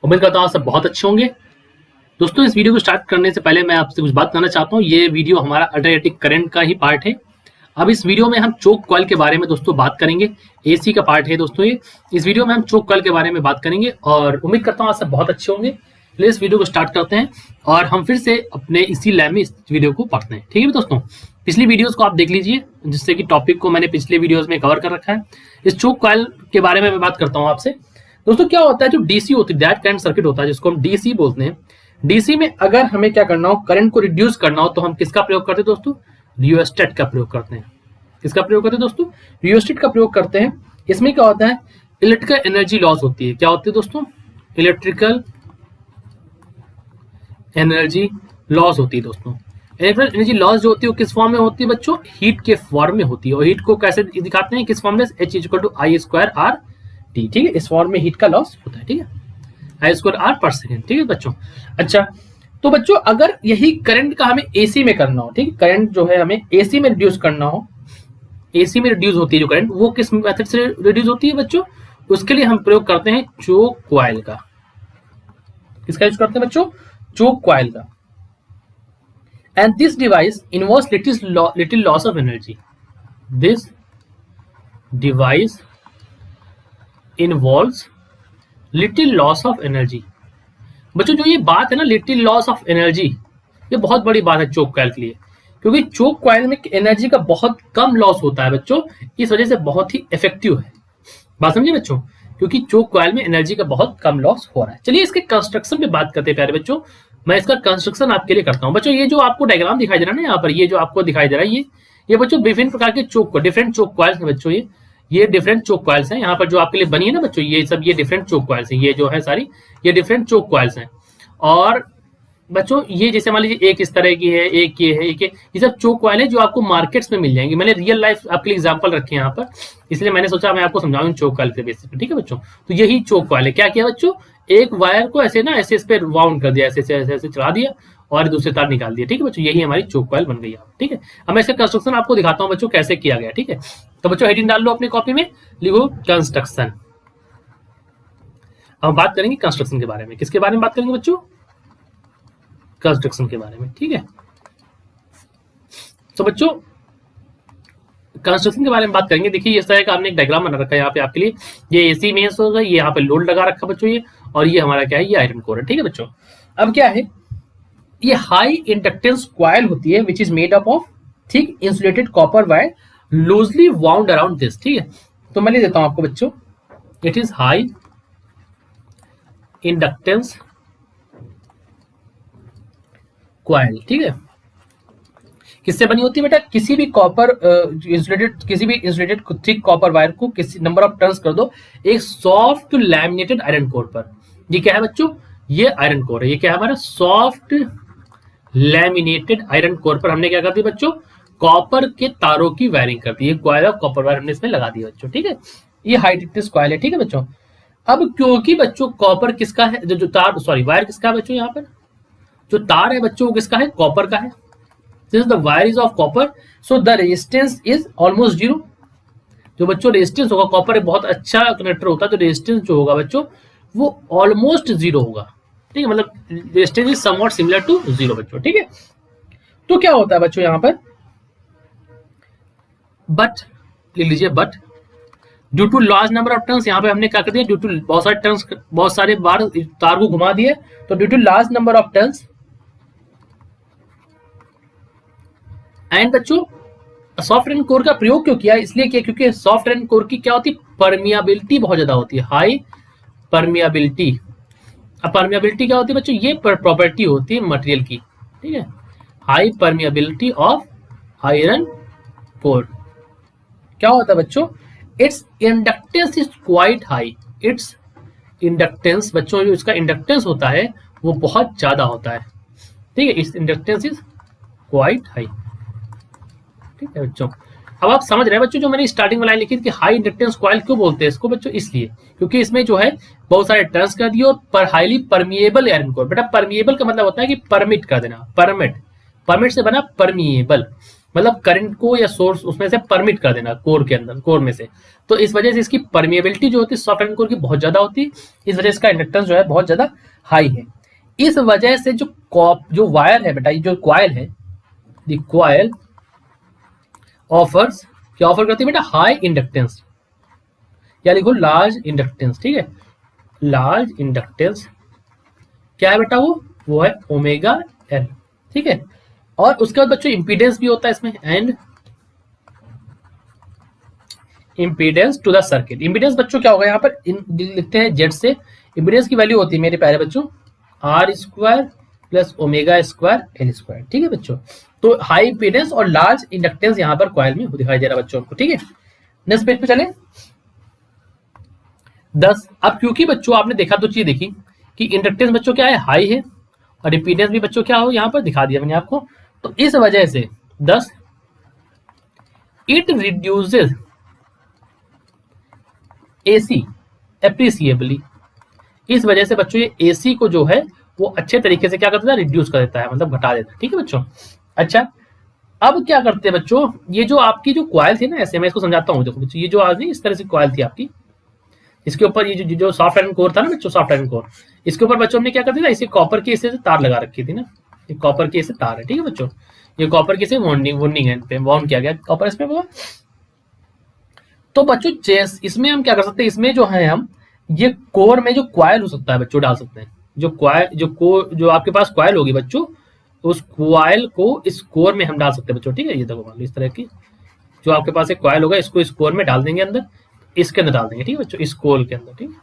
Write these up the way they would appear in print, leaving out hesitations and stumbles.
उम्मीद करता हूँ आप सब बहुत अच्छे होंगे। दोस्तों, इस वीडियो को स्टार्ट करने से पहले मैं आपसे कुछ बात करना चाहता हूँ। ये वीडियो हमारा अल्टरनेटिव करंट का ही पार्ट है। अब इस वीडियो में हम चोक कॉइल के बारे में दोस्तों बात करेंगे। एसी का पार्ट है दोस्तों ये। इस वीडियो में हम चोक कॉइल के बारे में बात करेंगे और उम्मीद करता हूँ आप सब बहुत अच्छे होंगे। चलिए इस वीडियो को स्टार्ट करते हैं और हम फिर से अपने इसी लैब में इस वीडियो को पढ़ते हैं। ठीक है दोस्तों, पिछली वीडियोस को आप देख लीजिए, जिससे कि टॉपिक को मैंने पिछले वीडियोस में कवर कर रखा है। इस चोक कॉइल के बारे में मैं बात करता हूँ आपसे। दोस्तों, क्या होता है, जो डीसी होती है, डायरेक्ट करंट सर्किट होता है, जिसको हम डीसी बोलते हैं। डीसी में अगर हमें क्या करना हो, करंट को रिड्यूस करना हो, तो हम किसका प्रयोग करते हैं दोस्तों? रियोस्टेट का प्रयोग करते हैं। किसका प्रयोग करते हैं दोस्तों? रियोस्टेट का प्रयोग करते हैं। इसमें क्या होता है, इलेक्ट्रिकल एनर्जी लॉस होती है। क्या होती है दोस्तों? इलेक्ट्रिकल एनर्जी लॉस होती है दोस्तों। इलेक्ट्रिकल एनर्जी लॉस जो होती है वो किस फॉर्म में होती है बच्चों? हीट के फॉर्म में होती है। और हीट को कैसे दिखाते हैं, किस फॉर्म में? H = I² RT। ठीक है, इस फॉर्म में हीट का लॉस होता है। ठीक है, I² R पर सेकेंड। ठीक है बच्चों। अच्छा, तो बच्चों अगर यही करंट का हमें एसी में करना हो, ठीक है, करंट जो है हमें एसी में रिड्यूस करना हो, एसी में रिड्यूस होती है जो करंट, वो किस मेथड से रिड्यूस होती है बच्चों? उसके लिए हम प्रयोग करते हैं चोक कॉइल का। किसका यूज करते हैं बच्चों? चोक कॉइल का। And this device involves little loss of energy. This device involves little loss of energy. बच्चों, जो ये बात है ना, लिटिल लॉस ऑफ एनर्जी, ये बहुत बड़ी बात है चोक कॉइल के लिए, क्योंकि चोक कॉइल में एनर्जी का बहुत कम लॉस होता है बच्चों। इस वजह से बहुत ही इफेक्टिव है। बात समझे बच्चों? क्योंकि चोक कॉइल में एनर्जी का बहुत कम लॉस हो रहा है। चलिए इसके कंस्ट्रक्शन पे बात करते हैं प्यारे बच्चों। मैं इसका कंस्ट्रक्शन आपके लिए करता हूं बच्चों। ये जो आपको डायग्राम दिखाई दे रहा है ना यहाँ पर, ये जो आपको दिखाई दे रहा है, ये बच्चों विभिन्न प्रकार के डिफरेंट चोक कॉइल्स हैं बच्चों। ये डिफरेंट चोक कॉइल्स हैं यहाँ पर जो आपके लिए बनी है ना बच्चों। ये सब ये डिफरेंट चोक कॉइल्स हैं, ये जो है सारी ये डिफरेंट चोक कॉइल्स हैं। और बच्चों ये जैसे मान लीजिए एक इस तरह की है, एक ये है, एक ये सब चोक कॉइल है जो आपको मार्केट्स में मिल जाएंगे। मैंने रियल लाइफ आपके लिए एग्जांपल रखे हैं यहाँ पर, इसलिए मैंने सोचा मैं आपको समझाऊं चोक कॉइल के बेसिस पे। ठीक है बच्चों, तो यही चोक कॉइल है। क्या किया बच्चों? एक वायर को ऐसे ना ऐसे इस पे वाउंड कर दिया, ऐसे ऐसे ऐसे चला दिया और दूसरे तार निकाल दिया। ठीक है बच्चों, यही हमारी चोक कॉइल बन गई। ठीक है, अब मैं इसका कंस्ट्रक्शन आपको दिखाता हूँ बच्चों कैसे किया गया। ठीक है, तो बच्चों हेडिंग डाल लो अपनी कॉपी में, लिखो कंस्ट्रक्शन। अब बात करेंगे कंस्ट्रक्शन के बारे में। किसके बारे में बात करेंगे बच्चों? कंस्ट्रक्शन के बारे में। ठीक है, तो बच्चों कंस्ट्रक्शन के बारे में बात करेंगे। देखिए इस तरह का हमने एक डायग्राम बना रखा है यहाँ पे आपके लिए। ये एसी मेंस होगा, ये यहाँ पे लोड लगा रखा बच्चों ये, और ये हमारा क्या है, ये आयरन कोर है। ठीक है बच्चों, अब क्या है, ये हाई इंडक्टेंस कॉइल होती है which is made up of thick insulated copper wire loosely wound around this. ठीक है, तो मैं लिख देता हूं आपको बच्चों, it is high inductance coil. ठीक है, किससे बनी होती है बेटा? किसी भी copper insulated thick copper wire को किसी नंबर ऑफ टर्न्स कर दो एक सॉफ्ट लैमिनेटेड आयरन कोर पर। ये क्या है बच्चों? ये आयरन कोर है। ये क्या है हमारा? सॉफ्ट लैमिनेटेड आयरन कोर पर हमने क्या कर दिया बच्चों? कॉपर के तारों की वायरिंग कर दी। कॉइल ऑफ कॉपर वायर हमने इसमें लगा दिया बच्चों। ठीक है, ये हाई इंडक्टेंस कॉइल है। ठीक है बच्चों, अब क्योंकि बच्चों कॉपर किसका है, जो तार वायर किसका है बच्चों? यहाँ पर जो तार है बच्चों वो किसका है? कॉपर का है। Since the wire is of copper, so the resistance is almost zero. जो बच्चों रेजिस्टेंस होगा, कॉपर एक बहुत अच्छा कनेक्टर होता है, तो रेजिस्टेंस जो होगा बच्चों वो ऑलमोस्ट जीरो होगा। ठीक है, मतलब resistance is somewhat similar to zero बच्चों। ठीक है, तो क्या होता है बच्चों यहाँ पर? बट लिख लीजिए, but due to large number of turns, यहाँ पे हमने क्या कर दिया, ड्यू टू बहुत सारे टर्न्स, बहुत सारे बार तार को घुमा दिए, तो due to large number of turns and बच्चों सॉफ्ट आयरन कोर का प्रयोग क्यों किया? इसलिए किया क्योंकि सॉफ्ट आयरन कोर की क्या होती है? परमियाबिलिटी बहुत ज्यादा होती है, हाई परमियाबिलिटी। अब परमियाबिलिटी क्या होती है बच्चों? ये प्रॉपर्टी होती है मटेरियल की। ठीक है, high permeability of iron core. क्या होता है बच्चों? It's inductance is quite high. It's inductance बच्चों, जो इसका इंडक्टेंस होता है वो बहुत ज्यादा होता है। ठीक है, it's inductance is quite high. ठीक है बच्चों, अब आप समझ रहे हैं बच्चों, जो मैंने स्टार्टिंग में लाइन लिखी थी कि हाई इंडक्टेंस कॉइल क्यों बोलते हैं इसको बच्चों? इसलिए क्योंकि इसमें जो है बहुत सारे टर्न्स कर दिए और पर हाईली परमिएबल आयरन कोर। बेटा परमिएबल का मतलब होता है कि परमिट कर देना, परमिट से बना परमिएबल। मतलब करंट को या सोर्स उसमें से परमिट कर देना कोर के अंदर, कोर में से। तो इस वजह से इसकी परमिएबिलिटी जो होती है सॉफ्ट आयरन कोर की बहुत ज्यादा होती है, इस वजह से इसका इंडक्टेंस जो है बहुत ज्यादा हाई है। इस वजह से जो वायर है बेटा, जो क्वाइल है, द क्वाइल ऑफर्स, क्या ऑफर करती है बेटा, हाई इंडक्टेंस, या लिखो लार्ज इंडक्टेंस। ठीक है, लार्ज इंडक्टेंस क्या है बेटा, वो है ओमेगा एल। ठीक है, और उसके बाद बच्चों इंपीडेंस भी होता है इसमें, and impedance to the circuit. Impedance बच्चों क्या होगा, यहाँ पर लिखते हैं जेड से। इंपीडेंस की वैल्यू होती है मेरे प्यारे बच्चों R square plus omega square L square. ठीक है बच्चों, तो हाई इंपीडेंस और लार्ज इंडक्टेंस यहाँ पर कॉइल में दिखाई दे रहा है बच्चों को। ठीक है, नेक्स्ट पेज पे चले 10। अब क्योंकि बच्चों आपने देखा तो चीज देखी कि इंडक्टेंस बच्चों क्या है, हाई है, और इंपीडेंस भी बच्चों क्या हो, यहाँ पर दिखा दिया मैंने आपको। तो इस वजह से 10 इट रिड्यूसेस एसी एप्रिसिएबली। इस वजह से बच्चों ये एसी को जो है वो अच्छे तरीके से क्या करता है, रिड्यूस कर देता है, मतलब घटा देता है। ठीक है बच्चों, अच्छा अब क्या करते हैं बच्चों, ये जो आपकी जो कॉइल थी ना, ऐसे मैं इसको समझाता हूँ। देखो बच्चों, ये जो आज नहीं इस तरह से कॉइल थी आपकी, इसके ऊपर ये जो सॉफ्ट आयरन कोर था ना बच्चों, सॉफ्ट आयरन कोर, इसके ऊपर बच्चों हमने क्या कर दिया था, इसे कॉपर की इसे तार लगा रखी थी ना, ये कॉपर की इसे तार है। ठीक है बच्चों, ये कॉपर की इसे वाउंडिंग है, वाउंड किया गया कॉपर इसमें वो। तो बच्चों इसमें हम क्या कर सकते हैं, इसमें जो है हम ये कोर में जो क्वाइल हो सकता है बच्चों डाल सकते हैं। जो क्वाइल जो आपके पास क्वाइल होगी बच्चों, उस क्वाइल को इस कोर में हम डाल सकते हैं बच्चों। ठीक है, ये देखो मान लो इस तरह की जो आपके पास एक क्वाइल होगा, इसको इस कोर में डाल देंगे अंदर, इसके अंदर डाल देंगे। ठीक है बच्चों, इस कोर के अंदर। ठीक है,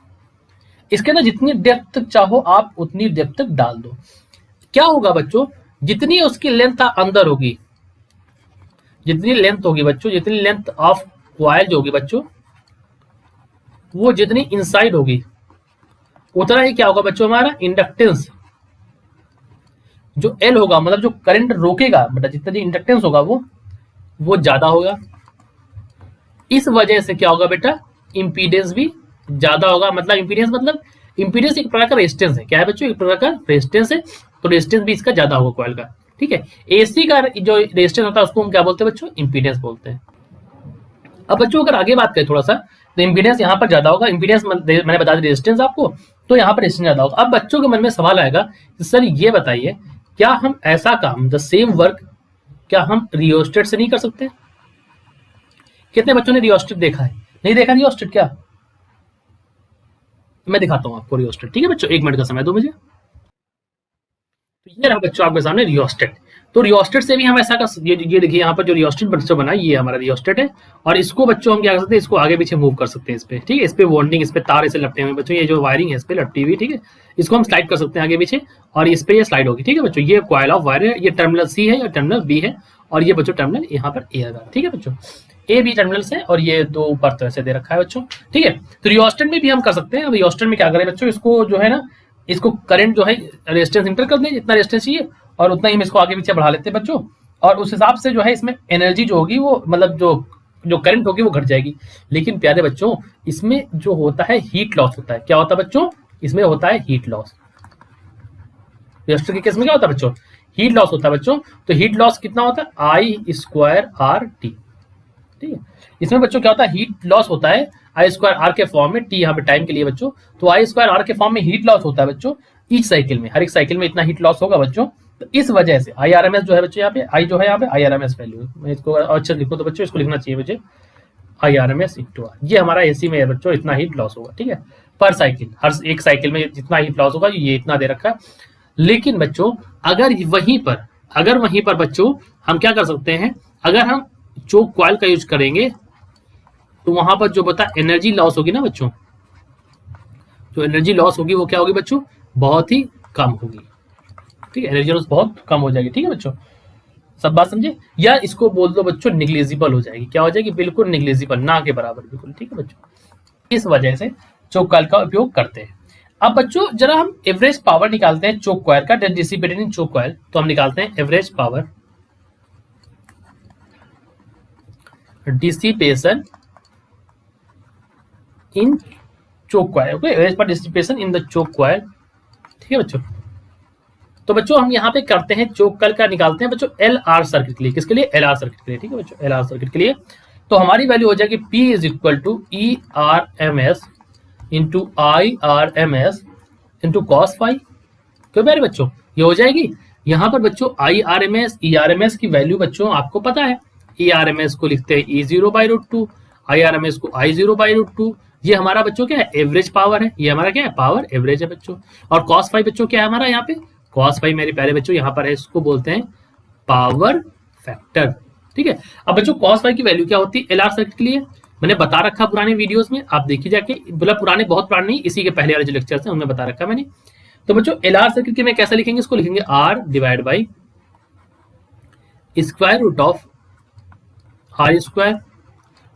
इसके अंदर जितनी डेप्थ तक चाहो आप उतनी डेप्थ तक डाल दो। क्या होगा बच्चों, जितनी उसकी लेंथ अंदर होगी, जितनी लेंथ होगी बच्चों, जितनी लेंथ ऑफ क्वाइल जो होगी बच्चों, वो जितनी इनसाइड होगी उतना ही क्या होगा बच्चों, हमारा इंडक्टेंस जो एल होगा, मतलब जो करंट रोकेगा बेटा, जितना इंडक्टेंस होगा वो ज्यादा होगा। इस वजह से क्या होगा बेटा, इंपीडेंस भी ज्यादा होगा। मतलब इंपीडेंस एक प्रकार का रेजिस्टेंस है। क्या है बच्चों, एक प्रकार का रेजिस्टेंस है, तो रेजिस्टेंस भी इसका ज्यादा होगा कॉइल का। ठीक है, एसी का जो रेजिस्टेंस होता है उसको हम क्या बोलते हैं बच्चों, इंपीडेंस बोलते हैं। अब बच्चों अगर आगे बात करें थोड़ा सा, तो इंपीडेंस यहाँ पर ज्यादा होगा, इंपीडेंस मैंने बता दी रेजिस्टेंस आपको, तो यहाँ पर रेजिस्टेंस ज्यादा होगा। अब बच्चों के मन में सवाल आएगा कि सर ये बताइए, क्या हम ऐसा काम द सेम वर्क क्या हम रियोस्टेट से नहीं कर सकते? कितने बच्चों ने रियोस्टेट देखा है? नहीं देखा रियोस्टेट क्या? मैं दिखाता हूँ आपको रियोस्टेट। ठीक है बच्चों, 1 मिनट का समय दो मुझे। तो ये रहा बच्चों आपके सामने रियोस्टेट। तो रियोस्टेट से भी हम ऐसा कर, ये देखिए यहाँ पर जो रियोस्टेट बच्चों बना, ये हमारा रियोस्टेट है, और इसको बच्चों हम क्या कर सकते हैं, इसको आगे पीछे मूव कर सकते हैं इस पे। ठीक है, इस पे वाउंडिंग, इस पे तार ऐसे लपटे हुए बच्चों, ये जो वायरिंग है इस पे लपटी हुई। ठीक है, इसको हम स्लाइड कर सकते हैं आगे पीछे, और इस पे ये स्लाइड होगी। ठीक है बच्चों, ये कॉइल ऑफ वायर है, ये टर्मिनल सी है, या टर्मिनल बी है, और ये बच्चों टर्मिनल यहाँ पर ए है। ठीक है बच्चों, ए बी टर्मिनल्स है, और ये दो ऊपर तो ऐसे दे रखा है बच्चों। ठीक है, तो रियोस्टेट में भी हम कर सकते हैं। अब रियोस्टेट में क्या करें बच्चों, इसको जो है ना, इसको करंट जो है रेजिस्टेंस इंटर कर दें, जितना रेजिस्टेंस चाहिए, और उतना ही हम इसको आगे पीछे बढ़ा लेते हैं बच्चों, और उस हिसाब से जो है इसमें एनर्जी जो होगी वो, मतलब जो करंट होगी वो घट जाएगी। लेकिन प्यारे बच्चों, इसमें जो होता है हीट लॉस होता है। क्या होता है बच्चों, इसमें होता है हीट लॉस। रेजिस्टर के केस में क्या होता है बच्चों, हीट लॉस होता है बच्चों। तो हीट लॉस कितना होता है, आई स्क्वायर आर टी। ठीक है, इसमें बच्चों क्या होता है, हीट लॉस होता है आई स्क्वायर आर के फॉर्म में, टी यहाँ पे टाइम के लिए बच्चों, तो आई स्क्वायर आर के फॉर्म में हीट लॉस होता है बच्चों ईच साइकिल में, हर एक साइकिल में इतना हीट लॉस होगा बच्चों। तो इस वजह से आई आर एम एस जो है बच्चों, यहाँ पे आई जो है, यहाँ पे I R M S value, मैं इसको अच्छा लिखूँ तो बच्चों इसको लिखना चाहिए मुझे, I R M S into R. ये हमारा एसी में है बच्चों, इतना हीट लॉस होगा। ठीक है, पर साइकिल, हर एक साइकिल में जितना हीट लॉस होगा ये इतना दे रखा है। लेकिन बच्चों अगर वहीं पर बच्चों हम क्या कर सकते हैं, अगर हम चोक कॉइल का यूज करेंगे तो वहां पर जो बता एनर्जी लॉस होगी ना बच्चों, जो एनर्जी लॉस होगी वो क्या होगी बच्चों, बहुत ही कम होगी। ठीक है, एनर्जी लॉस बहुत कम हो जाएगी। ठीक है बच्चों, सब बात समझे? या इसको बोल दो बच्चों निग्लिजिबल हो जाएगी। क्या हो जाएगी, बिल्कुल निग्लिजिबल, ना के बराबर बिल्कुल। ठीक है बच्चों, इस वजह से चोक कॉइल का उपयोग करते हैं। अब बच्चों जरा हम एवरेज पावर निकालते हैं चोक कॉइल का, डिसिपेटेड इन चोक कॉइल। तो हम निकालते हैं average power dissipation in choke coil. Okay, average power dissipation in the choke coil. ठीक है बच्चों, तो बच्चों हम यहाँ पे करते हैं चोक कॉइल का निकालते हैं बच्चों एल आर सर्किट के लिए। किसके लिए? एल आर सर्किट के लिए। ठीक है बच्चों, एल आर सर्किट के लिए तो हमारी वैल्यू हो जाएगी P is equal to E R M S into I R M S into cos phi. क्यों प्यारे बच्चों, ये हो जाएगी। यहाँ पर बच्चों I R M S, E R M S की वैल्यू बच्चों आपको पता है। ई आर एम एस को लिखते हैं E0/√2, आई आर एम एस को I0/√2। ये हमारा बच्चों क्या है? एवरेज पावर है। ये हमारा क्या है? पावर एवरेज है बच्चों। और कॉस फाई बच्चों क्या है हमारा यहाँ पे? कॉस फाई मेरे प्यारे बच्चों यहाँ पर है, इसको बोलते हैं पावर फैक्टर। ठीक है। अब बच्चों कॉस फाई की वैल्यू क्या होती है एल आर सर्किट के लिए? मैंने बता रखा पुराने वीडियोस में, आप देखिए जाके, मतलब पुराने बहुत पुराने नहीं, इसी के पहले वाले जो लेक्चर्स हैं उनमें बता रखा मैंने। तो बच्चों एल आर सर्किट के में कैसा लिखेंगे? इसको लिखेंगे R divide by square root of R square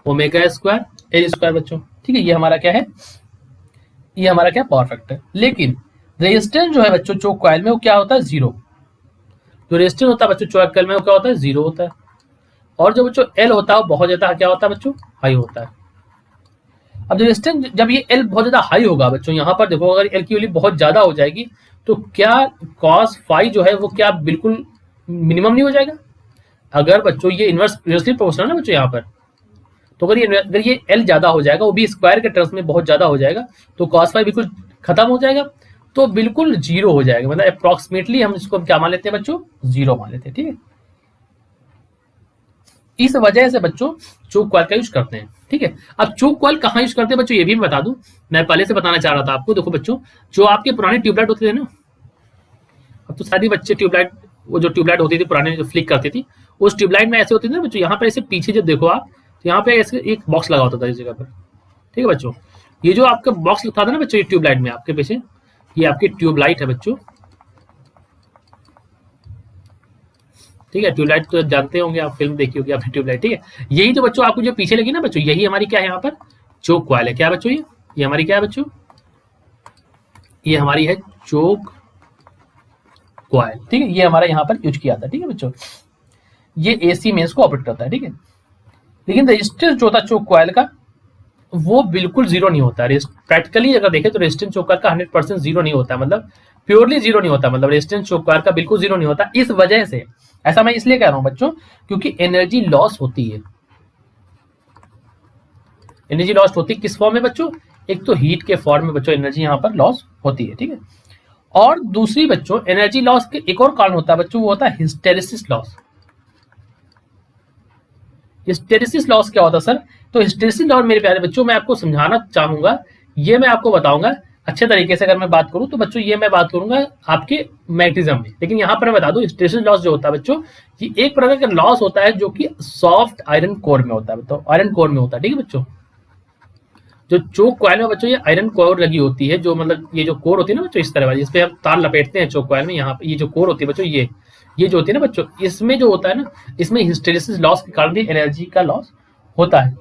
omega square L square बच्चों। ठीक है, ये हमारा क्या है? ये हमारा क्या? Power factor. लेकिन रेजिस्टेंस जो है बच्चों चोक कॉइल में वो क्या होता है? जीरो। जो रेजिस्टेंस होता है बच्चों चोक कॉइल में वो क्या होता है? जीरो होता है। और जो बच्चों एल होता है वो बहुत ज्यादा क्या होता है बच्चों? हाई होता है। अब जो रेजिस्टेंस, जब ये एल बहुत ज्यादा हाई होगा बच्चों, यहाँ पर देखो अगर एल की वैल्यू बहुत ज्यादा हो जाएगी तो क्या कॉस फाई जो है वो क्या बिल्कुल मिनिमम नहीं हो जाएगा? अगर बच्चों ये इनवर्सली प्रोपोर्शनल है ना बच्चों यहाँ पर, तो अगर ये एल ज्यादा हो जाएगा, वो भी स्क्वायर के टर्म्स में बहुत ज्यादा हो जाएगा, तो कॉस फाई बिल्कुल खत्म हो जाएगा, तो बिल्कुल जीरो हो जाएगा। मतलब अप्रोक्सीमेटली हम इसको क्या मान लेते हैं बच्चों? जीरो मान लेते हैं। ठीक है, इस वजह से बच्चों चोक कॉइल का यूज करते हैं। ठीक है, अब चोक कॉइल कहाँ यूज करते हैं बच्चों ये भी मैं बता दूं। मैं पहले से बताना चाह रहा था आपको। देखो बच्चों, जो आपके पुराने ट्यूबलाइट होते थे ना, अब तो सारे बच्चे ट्यूबलाइट, वो जो ट्यूबलाइट होती थी पुराने जो फ्लिक करती थी, उस ट्यूबलाइट में ऐसे होती थी ना बच्चों, यहाँ पर ऐसे पीछे जब देखो आप, तो यहाँ पे ऐसे एक बॉक्स लगा होता था इस जगह पर। ठीक है बच्चों, ये जो आपका बॉक्स लगता था ना बच्चों, ये ट्यूबलाइट में आपके पीछे, ये आपकी ट्यूबलाइट है बच्चों। ठीक है, ट्यूबलाइट तो जानते होंगे आप, फिल्म देखी होगी आपने ट्यूबलाइट। ठीक है, यही तो बच्चों आपको जो पीछे लगी ना बच्चों, यही हमारी क्या है यहाँ पर? चोक कॉइल है। क्या बच्चों? ये हमारी क्या है बच्चों? ये हमारी है चोक कॉइल। ठीक है, ये हमारा यहाँ पर यूज किया था। ठीक है बच्चों, ये एसी में इसको ऑपरेट करता है। ठीक है, लेकिन रेजिस्टेंस जो होता है चोक कॉइल का वो बिल्कुल जीरो नहीं होता। प्रैक्टिकली अगर देखें तो रेजिस्टेंस चोक कॉइल का 100% जीरो नहीं होता, मतलब प्योरली जीरो नहीं होता, मतलब रेजिस्टेंस चोक कॉइल का बिल्कुल जीरो नहीं होता। इस वजह से ऐसा मैं इसलिए कह रहा हूं बच्चों, क्योंकि एनर्जी लॉस होती है। एनर्जी लॉस होती है किस फॉर्म में बच्चों? एक तो हीट के फॉर्म में बच्चों एनर्जी यहाँ पर लॉस होती है। ठीक है, और दूसरी बच्चों एनर्जी लॉस के एक और कारण होता है बच्चों, वो होता है हिस्टेरिसिस लॉस। हिस्टेरिसिस लॉस क्या होता है सर? तो हिस्टेरिसिस लॉस मेरे प्यारे बच्चों मैं आपको समझाना चाहूंगा, ये मैं आपको बताऊंगा अच्छे तरीके से। अगर मैं बात करूं तो बच्चों ये मैं बात करूंगा आपके मैग्नेटिज्म में, लेकिन यहाँ पर मैं बता दूं हिस्टेरिसिस लॉस जो होता है बच्चों, ये एक प्रकार का लॉस होता है जो कि सॉफ्ट आयरन कोर में होता है। तो आयरन कोर में होता है। ठीक है बच्चों, जो चोक कॉइल में बच्चों ये आयरन कोर लगी होती है, जो मतलब ये जो कोर होती है ना बच्चों इस तरह वाली, जिसपे हम तार लपेटते हैं चोक कॉइल में, यहाँ पे ये जो कोर होती है बच्चों, ये जो होती है ना बच्चों, इसमें जो होता है ना, इसमें हिस्टेरिसिस लॉस के कारण भी एनर्जी का लॉस होता है।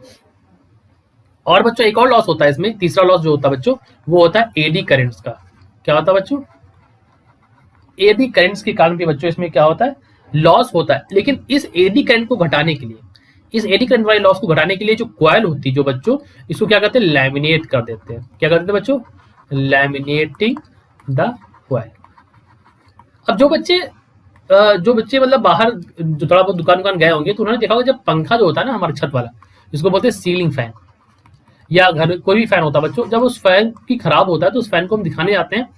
और बच्चों एक और लॉस होता है इसमें, तीसरा लॉस जो होता है बच्चों, वो होता है एडी करेंट्स का। क्या होता है बच्चों? एडी करेंट्स के कारण भी बच्चों इसमें क्या होता है? लॉस होता है। लेकिन इस एडी करंट को घटाने के लिए, इस एडी करंट वाले लॉस को घटाने के लिए जो कॉइल होती है जो बच्चों, इसको क्या करते हैं? लैमिनेट कर देते हैं। क्या करते हैं बच्चों? Laminating the coil. अब जो बच्चे मतलब बाहर जो थोड़ा बहुत दुकान गए होंगे तो उन्होंने देखा होगा, जब पंखा जो होता है ना हमारा छत वाला, जिसको बोलते हैं सीलिंग फैन, या घर कोई भी फैन होता है बच्चों, जब उस फैन की खराब होता है तो उस फैन को हम दिखाने जाते हैं,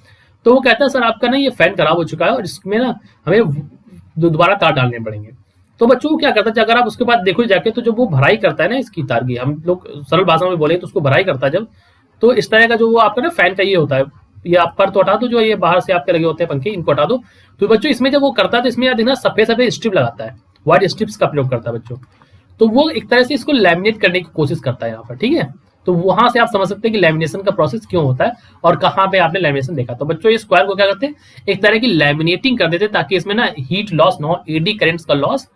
तो वो कहता है सर आपका ना ये फैन खराब हो चुका है और इसमें ना हमें दोबारा तार डालने पड़ेंगे। तो बच्चों को क्या करता है, अगर आप उसके बाद देखो जाके, तो जब वो भराई करता है ना इसकी तार की, हम लोग सरल भाषा में बोले तो उसको भराई करता है जब, तो इस तरह का जो वो आपका ना फैन का ये होता है, ये आप पर तो हटा दो, जो ये बाहर से आपके लगे होते हैं पंखे, इनको हटा दो। तो बच्चों इसमें जब वो करता है तो इसमें याद देखना सफेद सफेद स्ट्रिप लगाता है, व्हाइट स्ट्रिप्स का प्रयोग करता है बच्चों। तो वो एक तरह से इसको लैमिनेट करने की कोशिश करता है यहाँ पर। ठीक है, तो वहां से आप समझ सकते हैं कि लैमिनेशन का प्रोसेस क्यों होता है और कहाँ पे आपने लैमिनेशन देखा। तो बच्चों इस कॉइल को क्या करते हैं? एक तरह की लैमिनेटिंग कर देते हैं, ताकि इसमें ना हीट लॉस ना हो, एडी करेंट्स का लॉस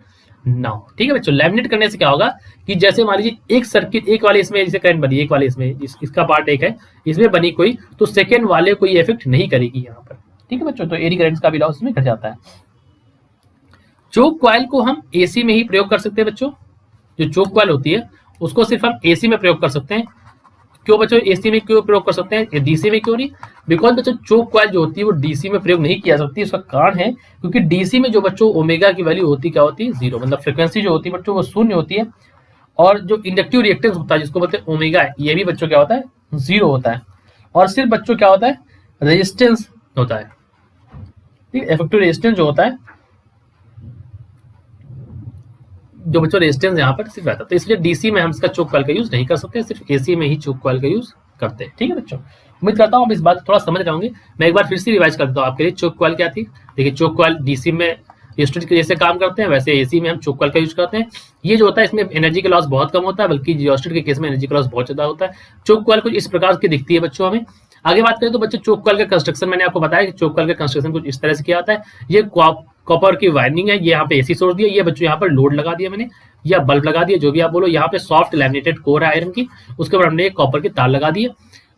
ना हो। ठीक है बच्चों, लैमिनेट करने से क्या होगा कि जैसे मान लीजिए एक सर्किट, एक वाले इसमें जैसे करंट बनी, एक वाले इसमें इसका पार्ट एक है, इसमें बनी कोई, तो सेकेंड वाले कोई इफेक्ट नहीं करेगी यहाँ पर। ठीक है बच्चों, तो एडी करेंट्स का भी लॉस इसमें घट जाता है। चोक कॉइल को हम एसी में ही प्रयोग कर सकते हैं बच्चों। जो चोक कॉइल होती है उसको सिर्फ हम एसी में प्रयोग कर सकते हैं, क्यों बच्चों एसी में क्यों प्रयोग कर सकते हैं, डीसी में क्यों नहीं? बिकॉज बच्चों चोक कॉइल जो होती है वो डीसी में प्रयोग नहीं किया सकती। उसका कारण है क्योंकि डीसी में जो बच्चों ओमेगा की वैल्यू होती क्या होती है, जीरो, मतलब फ्रिक्वेंसी जो होती है बच्चों वो शून्य होती है। और जो इंडक्टिव रिएक्टेंस होता है जिसको बोलते हैं ओमेगा, ये भी बच्चों क्या होता है, जीरो होता है। और सिर्फ बच्चों क्या होता है, रेजिस्टेंस होता है। ठीक है, इफेक्टिव रेजिस्टेंस जो होता है, जो बच्चों रेजिस्टेंस यहाँ पर सिर्फ रहता है। तो इसलिए डीसी में हम इसका चोक कॉइल का यूज नहीं कर सकते, सिर्फ एसी में ही चोक कॉइल का यूज करते हैं। ठीक है बच्चों, उम्मीद करता हूँ आप इस बात को थोड़ा समझ रहे होंगे। मैं एक बार फिर से रिवाइज कर देता हूँ आपके लिए। चोक कॉइल क्या थी? देखिए, चोक कॉइल डीसी में रेजिस्टेंस के जैसे काम करते हैं, वैसे एसी में हम चोक कॉइल का यूज करते हैं। ये जो होता है इसमें एनर्जी का लॉस बहुत कम होता है, बल्कि रियोस्टेट के केस में एनर्जी का लॉस बहुत ज्यादा होता है। चोक कॉइल कुछ इस प्रकार की दिखती है बच्चों हमें। आगे बात करें तो बच्चों चोक कॉइल का कंस्ट्रक्शन मैंने आपको बताया कि चोक कॉइल का कंस्ट्रक्शन कुछ इस तरह से किया होता है। ये कॉपर की वायरिंग है, ये यहाँ पे एसी सोर्स दिया, ये बच्चों यहाँ पर लोड लगा दिया मैंने, या बल्ब लगा दिया, जो भी आप बोलो। यहाँ पे सॉफ्ट लैमिनेटेड कोर है आयरन की, उसके ऊपर हमने एक कॉपर के तार लगा दिए।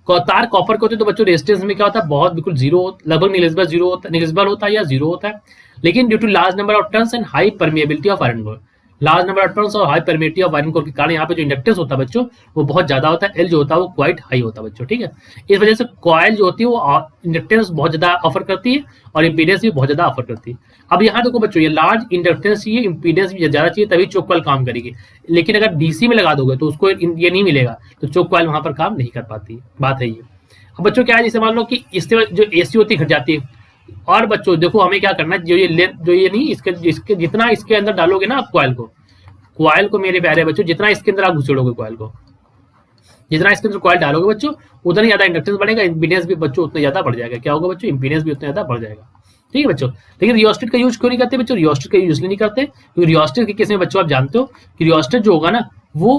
तार कॉपर के होते हैं तो बच्चों रेजिस्टेंस में क्या होता है, बहुत बिल्कुल जीरो, लगभग निग्लिजिबल जीरो होता है, निग्लिजिबल होता है या जीरो होता है। लेकिन due to large number of turns and high permeability of iron core, large number of turns और high permeability of iron core के कारण यहाँ पे जो इंडक्टेंस होता है बच्चों वो बहुत ज्यादा होता है। एल जो होता है वो क्वाइट हाई होता है बच्चों। ठीक है, इस वजह से कॉइल जो होती है वो इंडक्टेंस बहुत ज्यादा ऑफर करती है और इंपीडेंस भी बहुत ज्यादा ऑफर करती है। अब यहाँ देखो बच्चों, ये लार्ज इंडक्टेंस चाहिए, इंपीडेंस भी ज्यादा चाहिए, तभी चोक कॉइल काम करेगी। लेकिन अगर डीसी में लगा दोगे तो उसको ये नहीं मिलेगा, तो चोक कॉइल वहां पर काम नहीं कर पाती। बात है ये। अब बच्चों क्या है, जैसे मान लो कि इससे जो एसी होती घट जाती है। और बच्चों देखो हमें क्या करना है, जो ये नहीं, इसके जितना इसके अंदर डालोगे ना आप कॉइल को मेरे प्यारे बच्चों, जितना इसके अंदर आप घुसेड़ोगे कॉइल को, जितना इसके अंदर कॉइल डालोगे बच्चों, उतना ही ज्यादा इंडक्टेंस बढ़ेगा, इंपीडेंस भी बच्चों उतना ज्यादा बढ़ जाएगा। क्या होगा बच्चों, इंपीडेंस भी उतना ज्यादा बढ़ जाएगा। ठीक है बच्चों, लेकिन रियोस्टेट का यूज क्यों नहीं करते बच्चों? रियोस्टेट का यूज नहीं करते क्योंकि रियोस्टेट के केस में बच्चों आप जानते हो कि रियोस्टेट जो होगा ना वो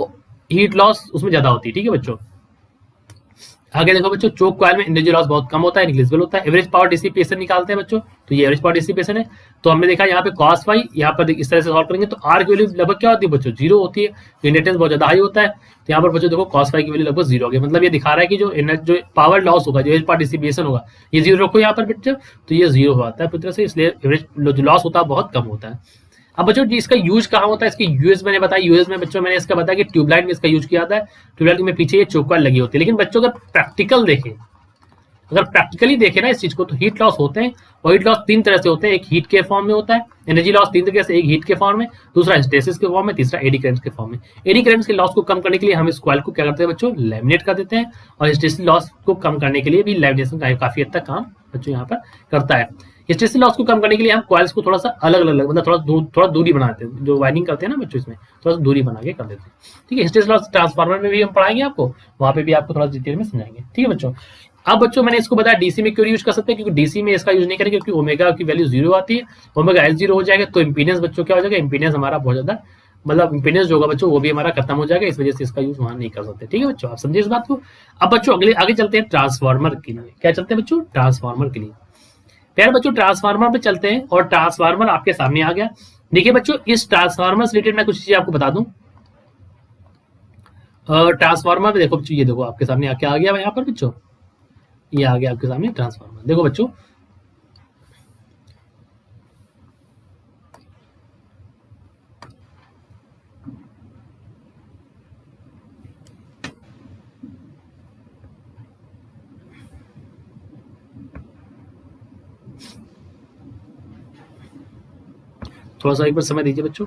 हीट लॉस उसमें ज्यादा होती है। ठीक है बच्चों, आगे देखो बच्चों, चोक कॉइल में एनर्जी लॉस बहुत कम होता है, निग्लिजिबल होता है। एवरेज पावर डिसिपेशन निकालते हैं बच्चों, तो ये एवरेज पावर डिसिपेशन है। तो हमने देखा यहाँ पे कॉस फाई, यहाँ पर इस तरह से सॉल्व करेंगे तो आर की वैल्यू लगभग क्या होती है बच्चों, जीरो होती है। इंडक्टेंस बहुत ज्यादा हाई होता है, तो यहाँ पर बच्चों देखो कॉस फाई की वैल्यू लगभग जीरो हो गई। मतलब ये दिखा रहा है कि जो पावर लॉस होगा, जो एवरेज पावर डिसिपेशन होगा, ये जीरो रखो यहाँ पर बच्चों, तो ये जीरो हो आता है पूरी तरह से। इसलिए एवरेज जो लॉस होता है बहुत कम होता है। अब बच्चों इसका यूज कहाँ होता है, इसकी यूएस मैंने बताया। यूएस में बच्चों मैंने इसका बताया कि ट्यूबलाइट में इसका यूज किया जाता है। ट्यूबलाइट में पीछे ये चोक कॉइल लगी होती है। लेकिन बच्चों अगर प्रैक्टिकल देखें, अगर प्रैक्टिकली देखें ना इस चीज को, तो हीट लॉस होते हैं, और हीट लॉस तीन तरह से होते हैं। एक हीट के फॉर्म में होता है, एनर्जी लॉस तीन तरीके से, एक हीट के फॉर्म में, दूसरा हिस्टेरिसिस के फॉर्म में, तीसरा एडी करंट के फॉर्म में। एडी करंट के लॉस को कम करने के लिए हम इस कॉइल को क्या करते हैं बच्चों, लैमिनेट कर देते हैं। और हिस्टेरिसिस लॉस को कम करने के लिए भी लैमिनेशन काफी हद तक काम बच्चों यहाँ पर करता है। हिस्टेरिसिस लॉस को कम करने के लिए हम कॉइल्स को थोड़ा सा अलग अलग, मतलब थोड़ा दूरी बनाते हैं। जो वायरिंग करते हैं ना बच्चों, इसमें थोड़ा सा दूरी बना के कर देते हैं। ठीक है, हिस्टेरिसिस लॉस ट्रांसफार्मर में भी हम पढ़ाएंगे आपको, वहां पे भी आपको थोड़ा डिटेल में समझाएंगे। ठीक है बच्चों, अब बच्चों मैंने इसको बताया डीसी में क्यों यूज कर सकते हैं, क्योंकि डीसी में इसका यूज नहीं करेंगे क्योंकि ओमेगा की वैल्यू जीरो आती है। ओमेगा एल जीरो हो जाएगा तो इंपीडेंस बच्चों क्या हो जाएगा, इंपीडेंस हमारा बहुत ज्यादा, मतलब इंपीडेंस जो होगा बच्चों वो भी हमारा खत्म हो जाएगा। इस वजह से इसका यूज वहां नहीं कर सकते। ठीक है बच्चों, आप समझे इस बात को। अब बच्चों आगे चलते हैं ट्रांसफार्मर के लिए। क्या चलते हैं बच्चों, ट्रांसफार्मर के लिए। प्यारे बच्चों ट्रांसफार्मर पे चलते हैं, और ट्रांसफार्मर आपके सामने आ गया। देखिए बच्चों, इस ट्रांसफार्मर से रिलेटेड मैं कुछ चीजें आपको बता दूं। ट्रांसफार्मर पे देखो बच्चों, ये देखो आपके सामने आके आ गया यहाँ पर बच्चों, ये आ गया आपके सामने ट्रांसफार्मर। देखो बच्चों, थोड़ा सा एक बार समय दीजिए बच्चों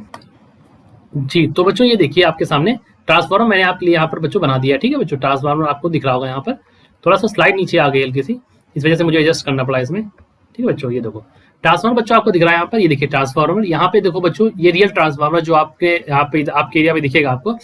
जी। तो बच्चों ये देखिए आपके सामने ट्रांसफार्मर मैंने आपके लिए यहाँ पर बच्चों बना दिया। ठीक है बच्चों, ट्रांसफार्मर आपको दिख रहा होगा यहाँ पर, थोड़ा सा स्लाइड नीचे आ गई हल्की सी, इस वजह से मुझे एडजस्ट करना पड़ा इसमें। ठीक है बच्चों, ये देखो ट्रांसफार्मर बच्चों आपको दिख रहा है यहाँ पर, ये देखिए ट्रांसफार्मर। यहाँ पे देखो बच्चों, ये रियल ट्रांसफार्मर जो आपके यहाँ पे आपके एरिया में दिखेगा आपको,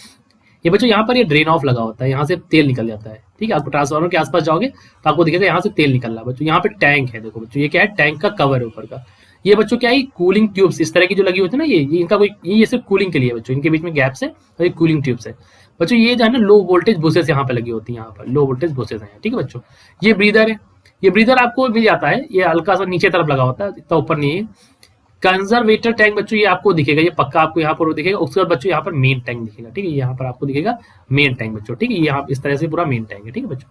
ये बच्चों यहाँ पर ये ड्रेन ऑफ लगा होता है, यहाँ से तेल निकल जाता है। ठीक है, आपको ट्रांसफार्मर के आसपास जाओगे तो आपको दिखेगा यहाँ से तेल निकल रहा है बच्चों। यहाँ पे टैंक है, देखो बच्चों ये क्या है, टैंक का कवर है ऊपर का। ये बच्चों क्या है, कूलिंग ट्यूब्स इस तरह की जो लगी होती है ना, ये इनका कोई ये सिर्फ कूलिंग के लिए बच्चों, इनके बीच में गैप्स है और ये कूलिंग ट्यूब्स है बच्चों। ये जो है ना लो वोल्टेज बुसेस यहाँ पे लगी होती है, यहाँ पर लो वोल्टेज बुसेस हैं। ठीक है बच्चों, ये ब्रीदर है, ये ब्रीदर आपको मिल जाता है, ये हल्का सा नीचे तरफ लगा होता है, इतना ऊपर नहीं है। कंजर्वेटर टैंक बच्चों ये आपको दिखेगा, ये पक्का आपको यहाँ पर दिखेगा। उसके बाद बच्चों यहाँ पर मेन टैंक दिखेगा। ठीक है, यहाँ पर आपको दिखेगा मेन टैंक बच्चों। ठीक है, यहाँ इस तरह से पूरा मेन टैंक है। ठीक है बच्चों,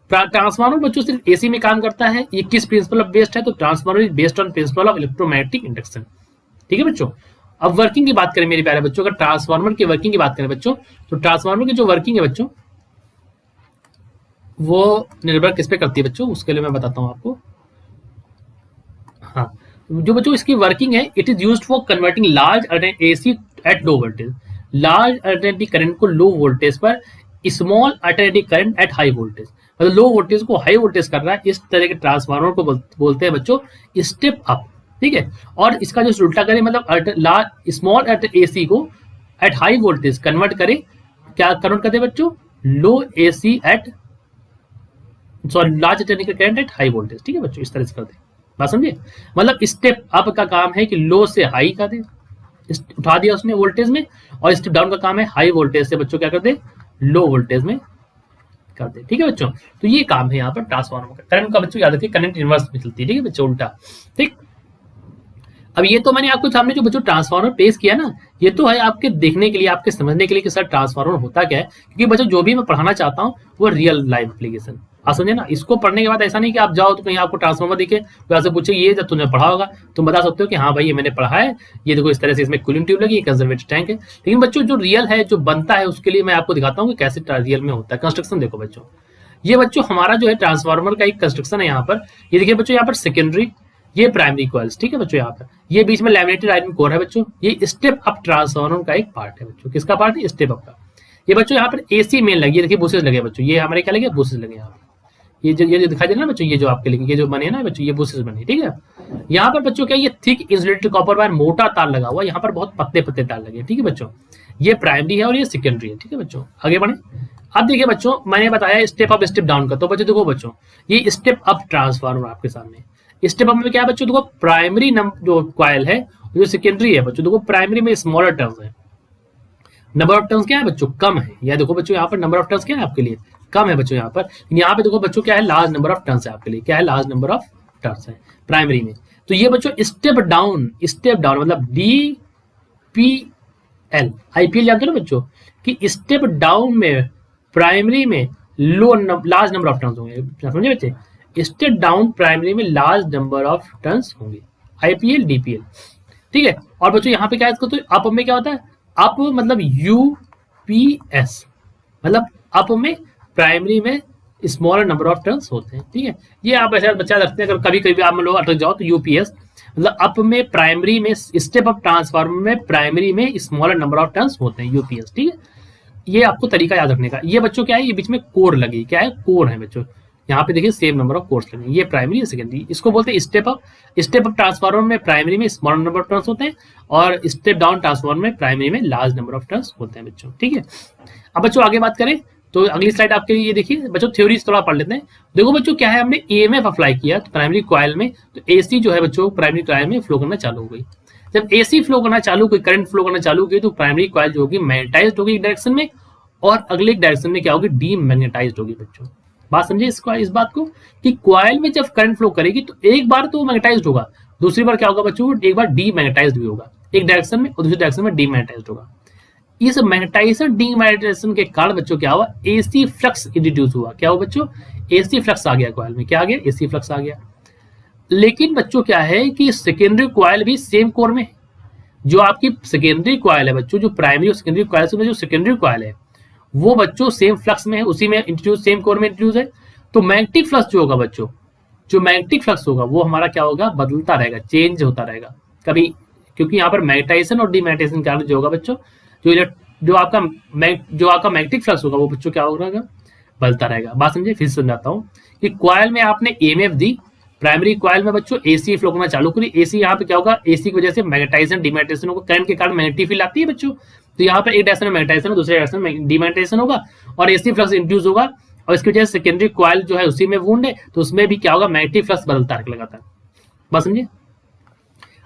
ट्रांसफार्मर बच्चों सिर्फ एसी में काम करता है। ये किस प्रिंसिपल ऑफ बेस्ड है, तो transformer is based on principle of electromagnetic induction. ठीक है बच्चों, अब वर्किंग की बात करें मेरे प्यारे बच्चों, अगर ट्रांसफार्मर की वर्किंग की बात करें बच्चों, तो ट्रांसफार्मर की जो वर्किंग है बच्चों, वो निर्भर किस पे करती है बच्चों, उसके लिए मैं बताता हूँ आपको। हाँ, जो बच्चों इसकी वर्किंग है, it is used for converting large AC at low voltage, large alternative current को लो वोल्टेज पर small alternative current at high voltage, मतलब लो वोल्टेज को हाई वोल्टेज कर रहा है, इस तरह के ट्रांसफार्मर को बोलते हैं बच्चों स्टेप अप। ठीक है, और इसका जो उल्टा करें, मतलब स्मॉल एसी को एट हाई वोल्टेज कन्वर्ट करें, क्या कन्वर्ट करते हैं बच्चों, low AC at sorry large alternative current at high voltage. ठीक है बच्चों, इस तरह से करते हैं, बात समझिए। मतलब स्टेप अप का काम है कि लो से हाई कर दे, उठा दिया उसने वोल्टेज में, और स्टेप डाउन का काम है हाई वोल्टेज से बच्चों क्या कर दे, लो वोल्टेज में कर दे। ठीक है बच्चों, तो ये काम है यहाँ पर ट्रांसफार्मर का। करंट का बच्चों याद रखिए, करंट इनवर्स में चलती है। ठीक है बच्चों, उल्टा। ठीक, अब ये तो मैंने आपको सामने जो बच्चों ट्रांसफार्मर पेश किया ना, ये तो है आपके देखने के लिए, आपके समझने के लिए कि सर ट्रांसफार्मर होता क्या है, क्योंकि बच्चों जो भी मैं पढ़ाना चाहता हूँ वो रियल लाइफ एप्लीकेशन, आप समझे ना। इसको पढ़ने के बाद ऐसा नहीं कि आप जाओ तो कहीं आपको ट्रांसफार्मर दिखे, तो ऐसे पूछे ये जब तुमने पढ़ा होगा तुम बता सकते हो कि हाँ भाई ये मैंने पढ़ा है, ये देखो इस तरह से इसमें कूलिंग ट्यूब लगी, कंजर्वेटिव टैंक है। लेकिन बच्चों जो रियल है, जो बनता है, उसके लिए मैं आपको दिखाता हूँ कि कैसे रियल में होता है। कंस्ट्रक्शन देखो बच्चों, ये बच्चों हमारा जो है ट्रांसफार्मर का एक कंस्ट्रक्शन है यहाँ पर। ये देखिए बच्चों, यहाँ पर सेकेंडरी, ये प्राइमरी कॉइल्स। ठीक है बच्चों, यहाँ पर ये बीच में लैमिनेटेड आयरन कोर है बच्चों। ये स्टेप अप ट्रांसफार्मर का एक पार्ट है बच्चों। किसका पार्ट है, स्टेप अप का। ये बच्चों यहाँ पर एसी मेन लगी है, देखिए बुसेस लगे बच्चों, ये हमारे क्या लगे, बुसेस लगे यहाँ पर। ये जो दिखाई दे रहा है ना बच्चों, ये जो आपके लिए ये जो बने ना बच्चों, ये बुसेस बने। ठीक है, यहाँ पर बच्चों क्या, ये थिक इंसुलेटेड कॉपर वायर, मोटा तार लगा हुआ, यहाँ पर बहुत पतले पतले तार लगे। ठीक है बच्चों, ये प्राइमरी है और ये सेकेंडरी है। ठीक है बच्चों, आगे बढ़े। अब देखिए बच्चों, मैंने बताया स्टेप अप स्टेप डाउन का, तो बच्चों देखो बच्चों, ये स्टेप अप ट्रांसफार्मर आपके सामने। स्टेप अप में क्या है बच्चों, देखो प्राइमरी जो कॉइल है, जो सेकेंडरी है बच्चों, देखो प्राइमरी में स्मॉलर टर्न्स है, नंबर ऑफ टर्न्स क्या है बच्चों, कम है। या देखो बच्चों, यहाँ पर नंबर ऑफ टर्न्स क्या है आपके लिए, कम है बच्चों यहाँ पर। यहाँ पे देखो बच्चों क्या है, लार्ज नंबर ऑफ टर्न्स है आपके लिए, क्या है, लार्ज नंबर ऑफ टर्न्स है प्राइमरी में। तो ये बच्चों स्टेप डाउन मतलब DPL, IPL जानते हो ना बच्चों, कि स्टेप डाउन में प्राइमरी में लार्ज नंबर ऑफ टर्न्स होंगे, समझे बच्चे। स्टेप डाउन प्राइमरी में लार्ज नंबर ऑफ टर्न्स होंगे, IPL DPL। ठीक है, और बच्चों यहाँ पे क्या है, इसको तो अप में क्या होता है, अप मतलब UPS, मतलब अप में प्राइमरी में स्मॉलर नंबर ऑफ टर्न्स होते हैं। ठीक है, ये आप ऐसा बच्चा रखते हैं, अगर कभी कभी आप लोग अटक जाओ तो UPS मतलब अप में प्राइमरी में, स्टेप अप ट्रांसफार्मर में प्राइमरी में स्मॉलर नंबर ऑफ टर्न्स होते हैं, UPS। ठीक है, ये आपको तरीका याद रखने का। ये बच्चों क्या है, ये बीच में कोर लगी, क्या है, कोर है बच्चों। यहाँ पे देखिए सेम नंबर ऑफ कोर्स लगे, ये प्राइमरी है सेकेंडरी, इसको बोलते हैं step up. Step up transformer में प्राइमरी में स्मॉल नंबर ऑफ टर्न्स होते हैं, और स्टेप डाउन ट्रांसफार्मर में प्राइमरी में लार्ज नंबर ऑफ टर्न्स होते हैं बच्चों। ठीक है, अब बच्चों आगे बात करें तो अगली स्लाइड आपके लिए, ये देखिए बच्चों थ्योरी थोड़ा पढ़ लेते हैं। देखो बच्चों क्या है, हमने EMF अप्लाई किया तो प्राइमरी कॉइल में, तो AC जो है बच्चों प्राइमरी कॉइल में फ्लो करना चालू हो गई। जब AC फ्लो करना चालू हुई, करंट फ्लो करना चालू हुई, तो प्राइमरी कॉइल जो होगी मैग्नेटाइज्ड होगी एक डायरेक्शन में, और अगले डायरेक्शन में क्या होगी, डीमैग्नेटाइज्ड होगी बच्चों। बात समझिए इसको, इस बात को, कि कॉइल में जब करंट फ्लो करेगी तो एक बार तो मैग्नेटाइज्ड होगा, दूसरी बार क्या होगा बच्चों, एक बार डीमैग्नेटाइज्ड भी होगा, एक डायरेक्शन में और दूसरी डायरेक्शन में डीमैग्नेटाइज्ड होगा। इस मैग्नेटाइजेशन डीमैग्नेटाइजेशन के कारण बच्चों क्या हुआ, AC फ्लक्स इंट्रोड्यूस हुआ। क्या हुआ बच्चों, AC फ्लक्स आ गया कॉइल में, क्या आ गया, AC फ्लक्स आ गया। लेकिन बच्चों क्या है कि सेकेंडरी कॉइल भी सेम कोर में है। जो आपकी सेकेंडरी कॉइल है बच्चों, जो प्राइमरी और सेकेंडरी कॉइल से जो सेकेंडरी कॉइल है वो बच्चों सेम फ्लक्स में है, उसी में इंट्रोड्यूस, सेम कोर में इंट्रोड्यूस है। तो मैग्नेटिक फ्लक्स जो होगा बच्चों, जो मैग्नेटिक फ्लक्स होगा वो हमारा क्या होगा, बदलता रहेगा, चेंज होता रहेगा कभी, क्योंकि यहाँ पर मैग्नेटाइजेशन और डीमैग्नेटाइजेशन के कारण जो होगा बच्चों, जो आपका मैग्नेटिक फ्लक्स होगा वो बच्चों क्या होगा, बदलता रहेगा। बात समझे, फिर समझाता हूँ कि कॉइल में आपने EMF दी, प्राइमरी कॉइल में बच्चों AC फ्लो करना चालू करी। AC यहाँ पे क्या होगा, AC की वजह से मैग्नेटाइजेशन डीमैग्नेटाइजेशन होगा, करंट के कारण मैग्नेटिक फील्ड आती है बच्चों। तो यहाँ पर एक डायरेक्शन में मैग्नेटाइजेशन है, दूसरे डायरेक्शन में डीमैग्नेटाइजेशन होगा, और AC फ्लक्स इंड्यूस होगा, और इसकी वजह से सेकेंडरी कॉइल जो है उसी में वुंड है, तो उसमें भी क्या होगा, मैग्नेटिक फ्लक्स बदलता है लगातार। बात समझिए।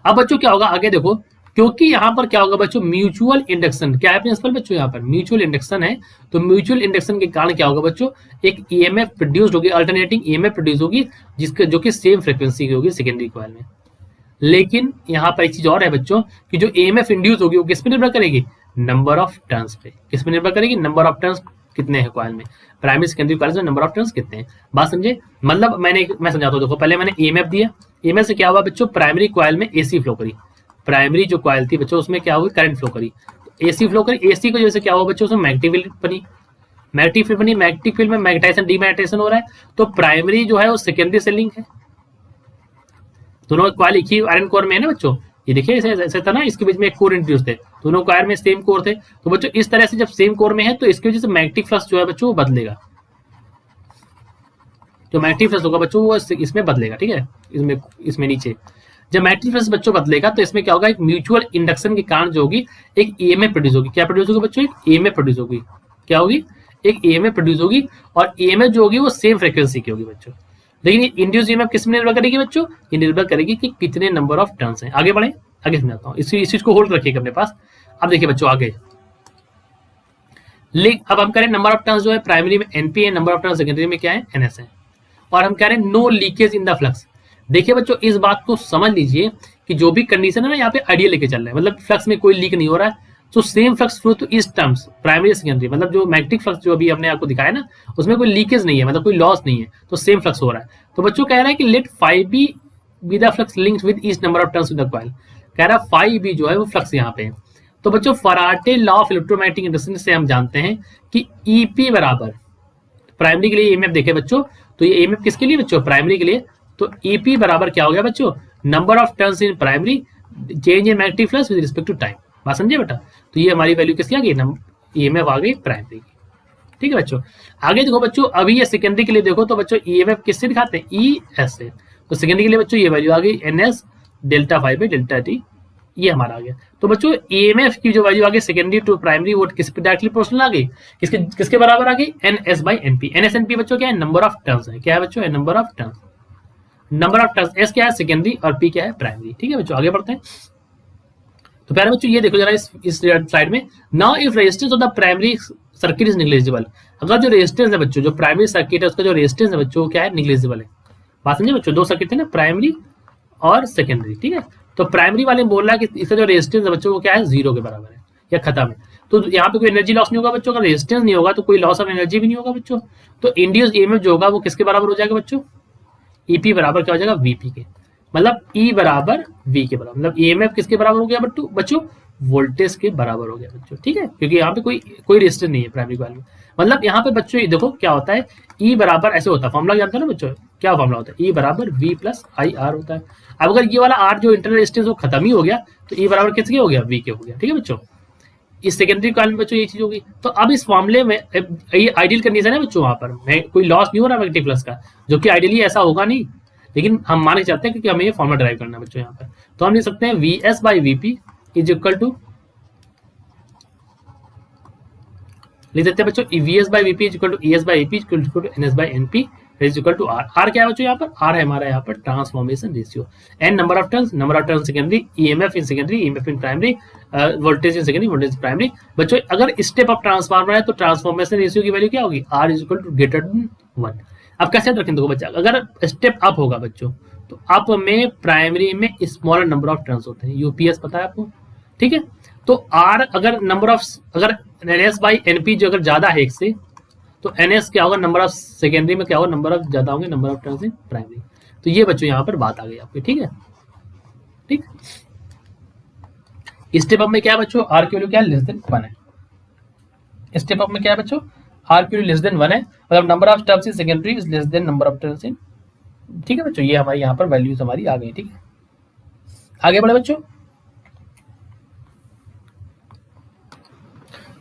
अब बच्चों क्या होगा, आगे देखो, क्योंकि यहाँ पर क्या होगा बच्चों, म्यूचुअल इंडक्शन, क्या है प्रिंसिपल बच्चों, यहाँ पर म्यूचुअल इंडक्शन है। तो म्यूचुअल इंडक्शन के कारण क्या होगा बच्चों, एक EMF प्रोड्यूस होगी, अल्टरनेटिंग EMF प्रोड्यूस होगी, जिसके जो कि सेम फ्रीक्वेंसी की होगी सेकेंडरी कॉइल में। लेकिन यहाँ पर एक चीज और है बच्चों, कि जो EMF इंड्यूस होगी वो किस पे निर्भर करेगी, नंबर ऑफ टर्न्स पे। किस पे निर्भर करेगी, नंबर ऑफ टर्न्स कितने हैं कॉइल में, प्राइमरी सेकेंडरी कॉइल में नंबर ऑफ टर्न्स कितने हैं। बात समझे, मतलब मैं समझाता हूँ। देखो पहले मैंने EMF दिया, EMF से क्या हुआ बच्चों, प्राइमरी कॉइल में AC फ्लो करी, प्राइमरी जो कॉइल थी बच्चों उसमें क्या हुई, करंट फ्लो करी, तो AC फ्लो करी, AC की वजह से क्या हुआ बच्चों, उसमें मैग्नेटिक फील्ड बनी, मैग्नेटिक फील्ड बनी, मैग्नेटिक फील्ड में मैग्नेटाइजेशन डीमैग्नेटाइजेशन हो रहा है, तो प्राइमरी जो है वो सेकेंडरी से लिंक है। दोनों कॉइल एक ही आयरन कोर में है ना बच्चों, ये देखिए ऐसे था ना, इसके बीच में एक कोर इंट्रोड्यूस थे, दोनों कॉइल में सेम कोर थे। तो बच्चों इस तरह से जब सेम कोर में है तो इसकी वजह से मैग्नेटिक फ्लक्स जो है बच्चों वो बदलेगा, जो मैग्नेटिक फ्लक्स होगा बच्चों वो इसमें बदलेगा, ठीक है, इसमें नीचे जब मैग्नेटिक फ्लक्स बच्चों बदलेगा तो इसमें क्या होगा, एक म्यूचुअल इंडक्शन के कारण जो होगी एक ईएमएफ प्रोड्यूस होगी। क्या प्रोड्यूस होगी बच्चों, एक ईएमएफ प्रोड्यूस होगी। क्या होगी, एक ईएमएफ प्रोड्यूस होगी, और ईएमएफ जो होगी वो सेम फ्रीक्वेंसी की होगी बच्चों। लेकिन इंड्यूस ईएमएफ किस में निर्भर करेगी बच्चों, ये निर्भर करेगी कि कितने नंबर ऑफ टर्न्स हैं। आगे बढ़े, आगे समझाता हूँ, इस चीज को होल्ड रखिएगा अपने पास। अब देखिए बच्चों आगे, अब हम कह रहे हैं नंबर ऑफ टर्न्स जो है प्राइमरी में एनपी है, नंबर ऑफ टर्न्स सेकेंडरी में क्या है, एनएस है, और हम कह रहे हैं no leakage in the flux. देखिए बच्चों इस बात को समझ लीजिए कि जो भी कंडीशन है ना यहाँ पे आइडियल लेके चल रहे हैं, मतलब फ्लक्स में कोई लीक नहीं हो रहा है, तो सेम फ्लक्स फ्लो टू इस टर्म्स प्राइमरी सेकेंडरी, मतलब जो मैग्नेटिक फ्लक्स जो अभी हमने आपको दिखाया ना उसमें कोई लीकेज नहीं है, मतलब कोई लॉस नहीं है, तो सेम फ्लक्स हो रहा है। तो बच्चों कह रहा है कि let phi B be the flux linked with each number of turns with the coil, कह रहा है फाइव बी जो है वो फ्लक्स यहाँ पे है। तो बच्चों फराटे लॉ ऑफ इलेक्ट्रोमैग्नेटिक इंडक्शन से हम जानते हैं कि ईपी बराबर, प्राइमरी के लिए ईएमएफ देखे बच्चों, तो ये ईएमएफ किसके लिए बच्चों, प्राइमरी के लिए, तो ईपी बराबर क्या हो गया बच्चों, number of turns in primary change in magnetic flux with respect to time. बात समझे बेटा, तो ये हमारी वैल्यू किसकी आ गई, ईएमएफ आ गई प्राइमरी की, ठीक है बच्चों। आगे देखो बच्चों, अभी ये सेकेंडरी के लिए देखो तो बच्चों ईएमएफ किससे दिखाते हैं, ई एस से, तो सेकेंडरी के लिए बच्चों ये वैल्यू आ गई N S delta phi by delta T, ये हमारा आ गया। तो बच्चों ईएमएफ की जो वैल्यू आ गई सेकेंडरी टू प्राइमरी वो किस पे डायरेक्टली प्रोपोर्शनल आ गई, किसके बराबर आ गई, N S by N P. N S N P बच्चों क्या है, नंबर ऑफ टर्न्स है, क्या है बच्चों, number of turns, number of turns, S क्या है सेकेंडरी और पी क्या है प्राइमरी, ठीक है बच्चों। आगे बढ़ते हैं, तो प्यारे बच्चों ये देखो जरा इस स्लाइड में, now if resistance of the primary circuit is negligible, अगर जो रेजिस्टेंस है बच्चों, जो प्राइमरी सर्किट है उसका जो रेजिस्टेंस है बच्चों क्या है, निग्लिजिबल है। बात समझे बच्चों, दो सर्किट है ना, प्राइमरी और सेकेंडरी, ठीक है। तो प्राइमरी वाले बोल रहा है कि इसका जो रेजिस्टेंस है बच्चों वो क्या है, जीरो के बराबर है या खत्म है। तो यहाँ पे कोई एनर्जी लॉस नहीं होगा बच्चों, अगर रेजिस्टेंस नहीं होगा तो कोई लॉस ऑफ एनर्जी भी नहीं होगा बच्चों। तो इंड्यूस ईएमएफ जो होगा वो किसके बराबर हो जाएगा बच्चों, ईपी बराबर क्या हो जाएगा, वीपी के, मतलब ई बराबर वी के बराबर, मतलब ईएमएफ किसके बराबर हो गया बच्चों, वोल्टेज के बराबर हो गया बच्चों, ठीक है, क्योंकि यहाँ पे कोई रेजिस्टेंस नहीं है प्राइमरी कॉइल में। मतलब यहाँ पे बच्चों ये देखो क्या होता है, ई बराबर ऐसे होता है, फॉर्मुला जानते हो ना बच्चों, क्या फॉर्मुला होता है, ई बराबर वी प्लस आई आर होता है। अब अगर ये वाला आर जो इंटरनल रेजिस्टेंस वो खत्म ही हो गया तो ई बराबर किसके हो गया, वी के हो गया, ठीक है बच्चों। इस सेकेंडरी कॉइल में बच्चों ये चीज होगी। तो अब इस मामले में ये आइडियल कंडीशन है बच्चों, वहां पर कोई लॉस नहीं हो रहा मैग्नेटिक फ्लक्स का, जो कि आइडियली ऐसा होगा नहीं, लेकिन हम मान के चलते हैं क्योंकि हमें ये फॉर्मुला ड्राइव करना है बच्चों यहाँ पर। तो हम लिख सकते हैं V S by V P is equal to, लिख देते हैं बच्चों V S by V P is equal to E S by E P equal to N S by N P is equal to R. R क्या है बच्चों यहाँ पर, आर है हमारा यहाँ पर transformation ratio, N number of turns secondary, EMF in secondary, EMF in primary, voltage in secondary, voltage primary. बच्चों अगर स्टेप अप ट्रांसफार्मर है तो ट्रांसफॉर्मेशन रेशियो की वैल्यू क्या होगी, R is equal to greater than 1। अब कैसे रखें देखो बच्चा, अगर स्टेप अप होगा बच्चों तो अप में प्राइमरी में स्मॉलर नंबर ऑफ टर्न्स होते हैं, यूपीएस पता है आपको, ठीक है। तो आर अगर नंबर ऑफ, अगर एनएस बाई एनपी जो अगर ज्यादा है एक से, तो एनएस क्या होगा, नंबर ऑफ सेकेंडरी में क्या होगा, नंबर ऑफ ज्यादा होंगे number of turns in primary. तो ये बच्चों यहाँ पर बात आ गई आपकी, ठीक है, ठीक। स्टेप अप में क्या है बच्चों, आर की वैल्यू क्या है, लेस देन 1 है। स्टेप अप में क्या है बच्चों, आर की वैल्यू लेस देन 1 है, मतलब number of turns in secondary is less than number of turns इन, ठीक है बच्चों। ये हमारी यहाँ पर वैल्यूज हमारी आ गई, ठीक है। आगे बढ़े बच्चों,